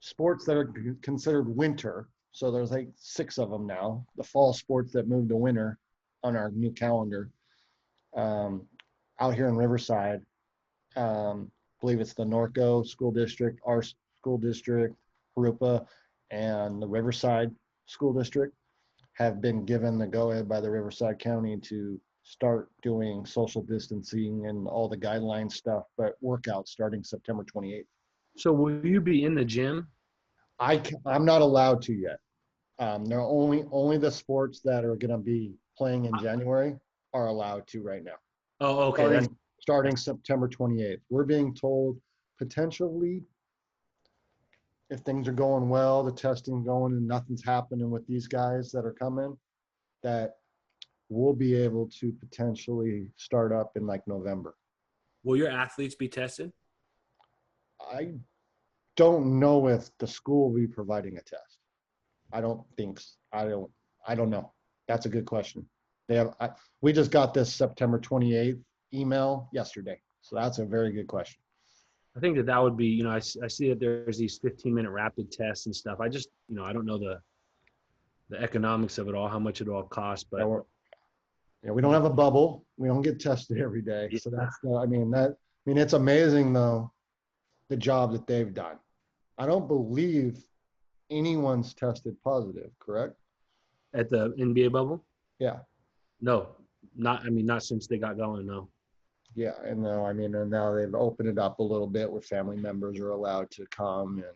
[SPEAKER 1] sports that are considered winter. So there's like 6 of them now, the fall sports that moved to winter on our new calendar. Out here in Riverside, believe it's the Norco School District, our school district, Harupa, and the Riverside School District have been given the go-ahead by the Riverside County to start doing social distancing and all the guideline stuff, but workouts starting September 28th.
[SPEAKER 2] So will you be in the gym?
[SPEAKER 1] I'm not allowed to yet. They're only the sports that are going to be playing in January are allowed to right now.
[SPEAKER 2] Oh, okay.
[SPEAKER 1] Starting September 28th. We're being told potentially, if things are going well, the testing going and nothing's happening with these guys that are coming, that we'll be able to potentially start up in like November.
[SPEAKER 2] Will your athletes be tested?
[SPEAKER 1] I don't know if the school will be providing a test. I don't know. That's a good question. We just got this September 28th email yesterday. So that's a very good question.
[SPEAKER 2] I think that would be, I see that there's these 15-minute rapid tests and stuff. I just, I don't know the economics of it all, how much it all costs, but
[SPEAKER 1] we don't have a bubble. We don't get tested every day. Yeah. So it's amazing though, the job that they've done. I don't believe anyone's tested positive, correct?
[SPEAKER 2] At the NBA bubble?
[SPEAKER 1] Yeah.
[SPEAKER 2] No, not since they got going, no.
[SPEAKER 1] Yeah, and now they've opened it up a little bit where family members are allowed to come. And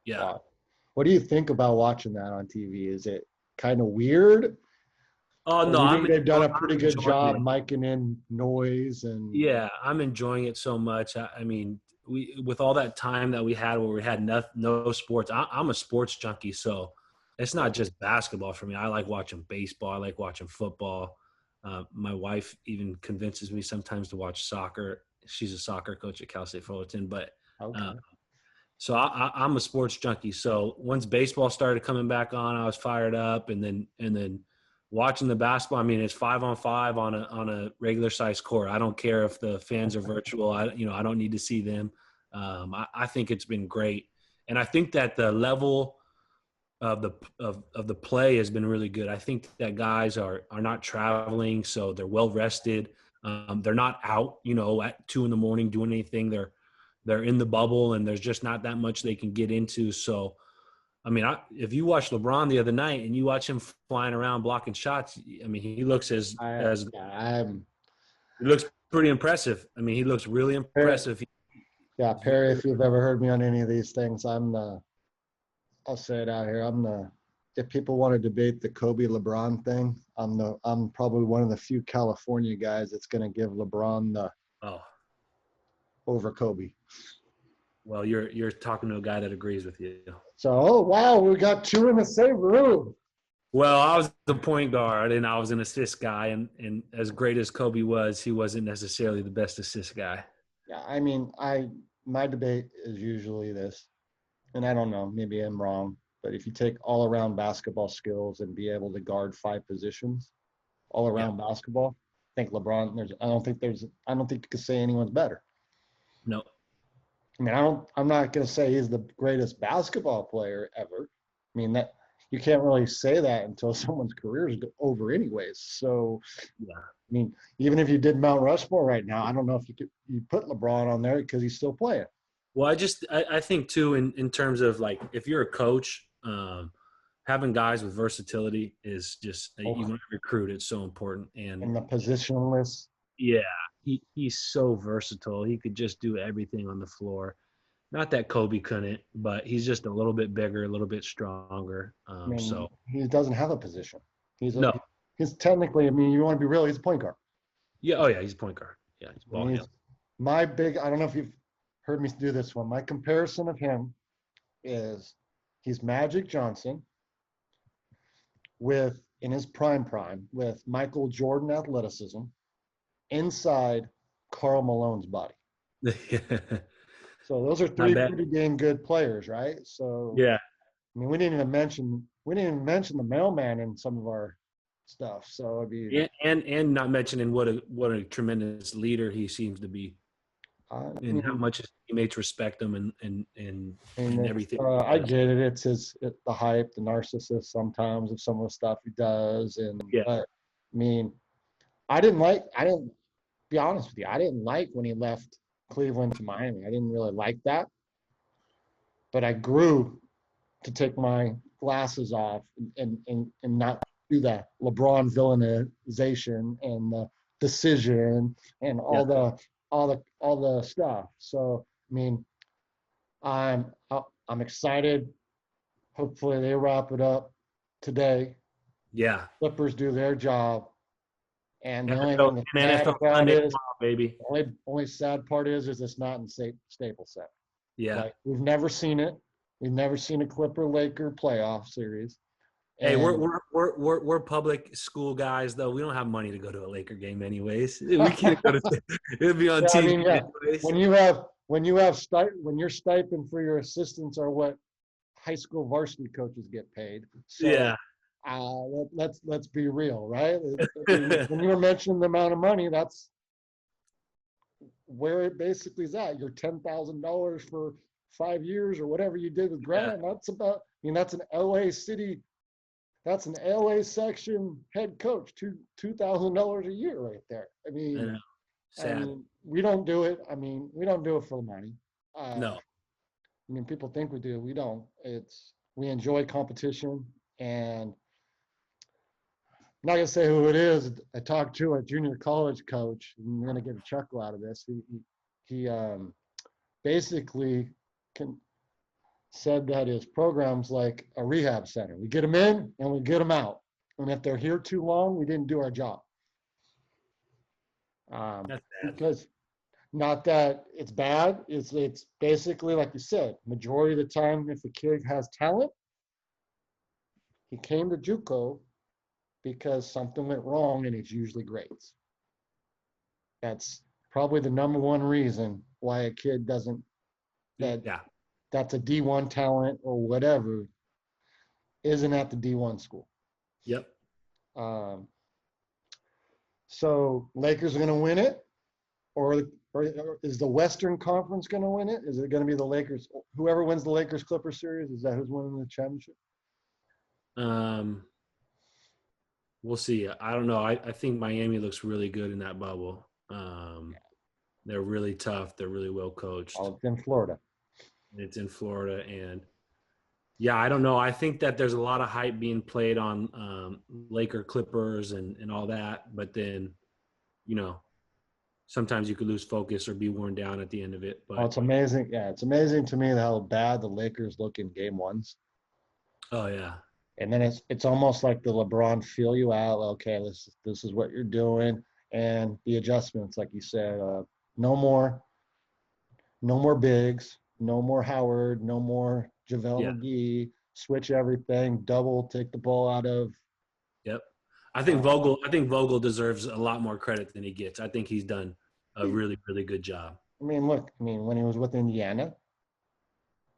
[SPEAKER 2] yeah.
[SPEAKER 1] What do you think about watching that on TV? Is it kind of weird?
[SPEAKER 2] Oh, no.
[SPEAKER 1] They've done a pretty good job miking in noise and.
[SPEAKER 2] Yeah, I'm enjoying it so much. with all that time that we had where we had no sports. I'm a sports junkie, so it's not just basketball for me. I like watching baseball. I like watching football. My wife even convinces me sometimes to watch soccer. She's a soccer coach at Cal State Fullerton, but
[SPEAKER 1] Okay.
[SPEAKER 2] so I'm a sports junkie. So once baseball started coming back on, I was fired up, and then watching the basketball. I mean, it's 5-on-5 on a regular size court. I don't care if the fans are virtual. I don't need to see them. I think it's been great, and I think that the level of the play has been really good. I think that guys are not traveling, so they're well rested. They're not out, at 2 a.m. doing anything. They're in the bubble, and there's just not that much they can get into. So, I mean, if you watch LeBron the other night and you watch him flying around blocking shots, I mean, he looks he looks pretty impressive. I mean, he looks really impressive.
[SPEAKER 1] Yeah, Perry, if you've ever heard me on any of these things, I'll say it out here. If people want to debate the Kobe LeBron thing, I'm probably one of the few California guys that's going to give LeBron the over Kobe.
[SPEAKER 2] Well, you're talking to a guy that agrees with you.
[SPEAKER 1] So, wow, we got two in the same room.
[SPEAKER 2] Well, I was the point guard, and I was an assist guy, and as great as Kobe was, he wasn't necessarily the best assist guy.
[SPEAKER 1] Yeah, I mean, my debate is usually this, and I don't know, maybe I'm wrong, but if you take all-around basketball skills and be able to guard 5 positions, all-around basketball, I think LeBron. I don't think you could say anyone's better.
[SPEAKER 2] No.
[SPEAKER 1] I mean, I'm not going to say he's the greatest basketball player ever. I mean, that you can't really say that until someone's career is over anyways. So, yeah. I mean, even if you did Mount Rushmore right now, I don't know if you put LeBron on there because he's still playing.
[SPEAKER 2] Well, I think too, in terms of like, if you're a coach, having guys with versatility is just, you want to recruit. It's so important. And
[SPEAKER 1] the positionless.
[SPEAKER 2] Yeah. He's so versatile. He could just do everything on the floor. Not that Kobe couldn't, but he's just a little bit bigger, a little bit stronger. So
[SPEAKER 1] he doesn't have a position. He's technically, I mean, you want to be real, he's a point guard.
[SPEAKER 2] Yeah. Oh yeah. He's a point guard. Yeah. He's ball handler.
[SPEAKER 1] I don't know if you've heard me do this one. My comparison of him is he's Magic Johnson in his prime with Michael Jordan athleticism inside Karl Malone's body. So those are 3 pretty dang good players, right? So
[SPEAKER 2] yeah.
[SPEAKER 1] I mean, we didn't even mention the mailman in some of our stuff. So it'd be
[SPEAKER 2] and not mentioning what a tremendous leader he seems to be, and how much his teammates respect him and everything.
[SPEAKER 1] I get it. It's the hype, the narcissist sometimes of some of the stuff he does, but I mean, I didn't be honest with you. I didn't like when he left Cleveland to Miami. I didn't really like that, but I grew to take my glasses off and not do that LeBron villainization and the decision and all the stuff. So I mean, I'm excited. Hopefully they wrap it up today.
[SPEAKER 2] Yeah.
[SPEAKER 1] Clippers do their job. And the only sad part is it's not in Staples Center.
[SPEAKER 2] Yeah.
[SPEAKER 1] Like, we've never seen it. We've never seen a Clipper-Laker playoff series.
[SPEAKER 2] Hey, we're public school guys, though. We don't have money to go to a Laker game, anyways. We can't go to. It'll be on TV. I mean, anyways.
[SPEAKER 1] When your stipend for your assistants are what high school varsity coaches get paid. So,
[SPEAKER 2] yeah.
[SPEAKER 1] Let's be real, right? When you were mentioning the amount of money, that's where it basically is at. Your $10,000 for 5 years or whatever you did with Grant. Yeah. That's an LA City. That's an LA section head coach, $2,000 a year right there. I mean, we don't do it. I mean, we don't do it for the money.
[SPEAKER 2] No.
[SPEAKER 1] I mean, people think we do. We don't. We enjoy competition, and I'm not gonna say who it is. I talked to a junior college coach, and I'm gonna get a chuckle out of this. He basically said that his program's like a rehab center. We get them in and we get them out, and if they're here too long, we didn't do our job. Because Not that it's bad. It's basically like you said. Majority of the time, if a kid has talent, he came to JUCO because something went wrong, and it's usually grades. That's probably the number one reason why a kid doesn't that
[SPEAKER 2] Yeah.
[SPEAKER 1] that's a D1 talent or whatever isn't at the D1 school.
[SPEAKER 2] Yep.
[SPEAKER 1] Um, so Lakers are going to win it, or is the Western Conference going to win it? Is it going to be the Lakers? Whoever wins the Lakers Clippers series, is that who's winning the championship?
[SPEAKER 2] We'll see. I don't know. I think Miami looks really good in that bubble. They're really tough. They're really well coached.
[SPEAKER 1] Oh, it's in Florida.
[SPEAKER 2] It's in Florida, and yeah, I don't know. I think that there's a lot of hype being played on Laker Clippers and all that, but then, sometimes you could lose focus or be worn down at the end of it. But
[SPEAKER 1] it's amazing. Yeah, it's amazing to me how bad the Lakers look in game ones.
[SPEAKER 2] Oh yeah.
[SPEAKER 1] And then it's almost like the LeBron feel you out. Okay, this is what you're doing, and the adjustments, like you said, no more bigs, no more Howard, no more JaVale McGee. Switch everything, double, take the ball out of.
[SPEAKER 2] Yep. I think Vogel deserves a lot more credit than he gets. I think he's done a really, really good job.
[SPEAKER 1] I mean, look, when he was with Indiana,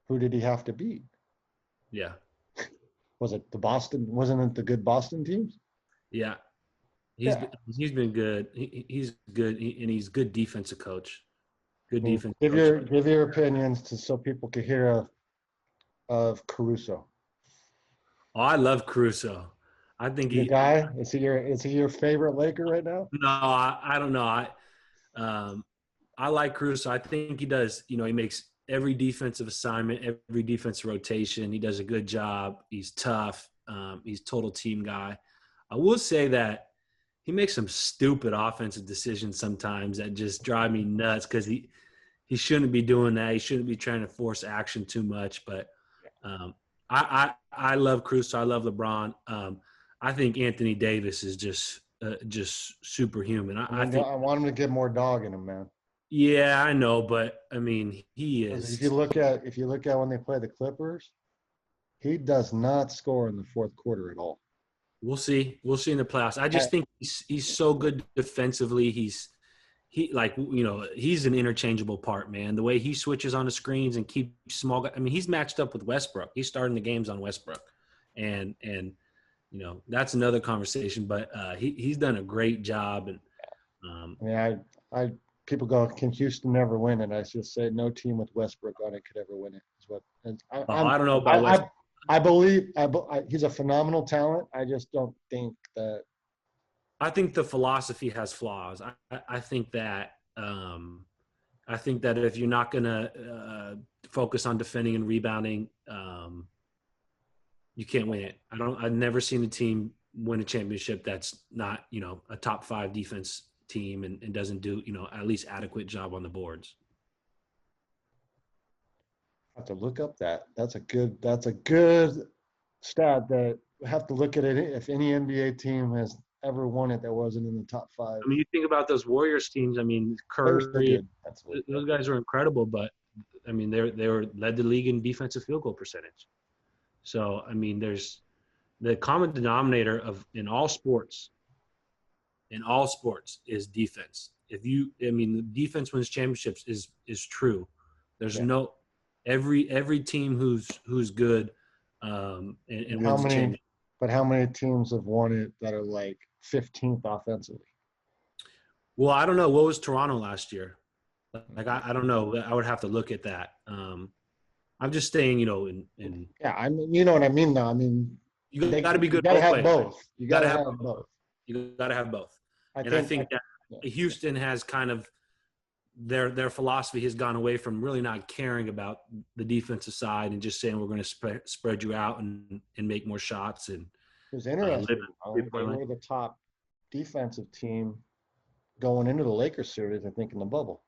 [SPEAKER 1] who did he have to beat?
[SPEAKER 2] Yeah.
[SPEAKER 1] Was it the Boston? Wasn't it the good Boston teams?
[SPEAKER 2] Yeah. He's been good. He's good, and he's good defensive coach. Good defense.
[SPEAKER 1] Give your opinions so people can hear of Caruso.
[SPEAKER 2] Oh, I love Caruso. I think
[SPEAKER 1] Your guy. Is he your favorite Laker right now?
[SPEAKER 2] No, I don't know. I like Caruso. I think he does. He makes every defensive assignment, every defensive rotation. He does a good job. He's tough. He's a total team guy. I will say that he makes some stupid offensive decisions sometimes that just drive me nuts because he shouldn't be doing that. He shouldn't be trying to force action too much. But I love Caruso. I love LeBron. I think Anthony Davis is just superhuman. I
[SPEAKER 1] want him to get more dog in him, man.
[SPEAKER 2] Yeah, I know, but I mean, he is.
[SPEAKER 1] If you look at when they play the Clippers, he does not score in the fourth quarter at all.
[SPEAKER 2] We'll see. We'll see in the playoffs. I just think he's so good defensively. He's an interchangeable part, man. The way he switches on the screens and keeps small guys. I mean, he's matched up with Westbrook. He's starting the games on Westbrook, and that's another conversation. But he's done a great job. And
[SPEAKER 1] people go, can Houston never win? And I just say no team with Westbrook on it could ever win it. Is what
[SPEAKER 2] I don't know about Westbrook.
[SPEAKER 1] I believe he's a phenomenal talent. I just don't think that.
[SPEAKER 2] I think the philosophy has flaws. I think that if you're not going to focus on defending and rebounding, you can't win it. I've never seen a team win a championship that's not, a top 5 defense team and doesn't do, at least adequate job on the boards.
[SPEAKER 1] I have to look up that. That's a good stat that we have to look at it. If any NBA team has ever won it that wasn't in the top 5.
[SPEAKER 2] I mean, you think about those Warriors teams. I mean, Curry, those guys are incredible, but I mean, they were led the league in defensive field goal percentage. So, I mean, there's the common denominator in all sports is defense. Defense wins championships is true. There's every team who's good and wins the championship.
[SPEAKER 1] But how many teams have won it that are like 15th offensively?
[SPEAKER 2] Well, I don't know. What was Toronto last year? Like, I don't know. I would have to look at that. I'm just saying, in
[SPEAKER 1] yeah, I mean, you know what I mean, though. I mean,
[SPEAKER 2] you got to be good.
[SPEAKER 1] You got to have both. You got to have both.
[SPEAKER 2] You got to have both. I think that Houston has kind of their philosophy has gone away from really not caring about the defensive side and just saying we're going to spread you out and make more shots. And
[SPEAKER 1] it was interesting. They were the top defensive team going into the Lakers series, I think, in the bubble.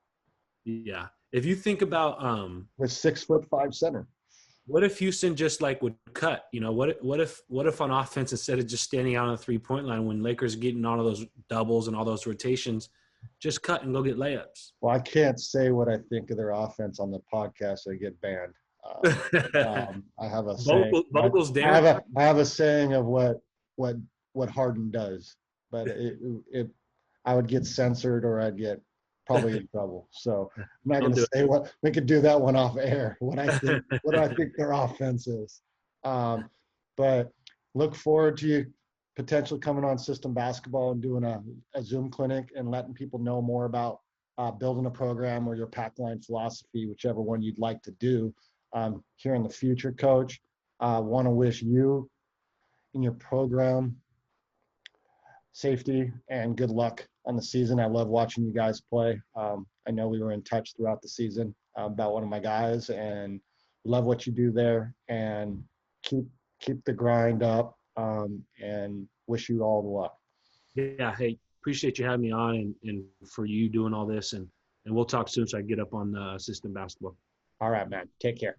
[SPEAKER 2] Yeah. If you think about
[SPEAKER 1] with 6'5" center.
[SPEAKER 2] What if Houston just would cut? What if on offense, instead of just standing out on the 3-point line when Lakers are getting all of those doubles and all those rotations, just cut and go get layups.
[SPEAKER 1] Well, I can't say what I think of their offense on the podcast. I get banned. I have a saying.
[SPEAKER 2] Vocals, Darren.
[SPEAKER 1] I have a saying of what Harden does, but I would get censored or I'd get probably in trouble. So I'm not going to say what. We could do that one off air. What do I think their offense is? But look forward to you potentially coming on System Basketball and doing a Zoom clinic and letting people know more about building a program or your pack line philosophy, whichever one you'd like to do here in the future, Coach. Want to wish you and your program safety and good luck on the season. I love watching you guys play. I know we were in touch throughout the season about one of my guys, and love what you do there, and keep the grind up, and wish you all the luck.
[SPEAKER 2] Yeah. Hey, appreciate you having me on and for you doing all this, and we'll talk soon so I can get up on the System Basketball.
[SPEAKER 1] All right, man. Take care.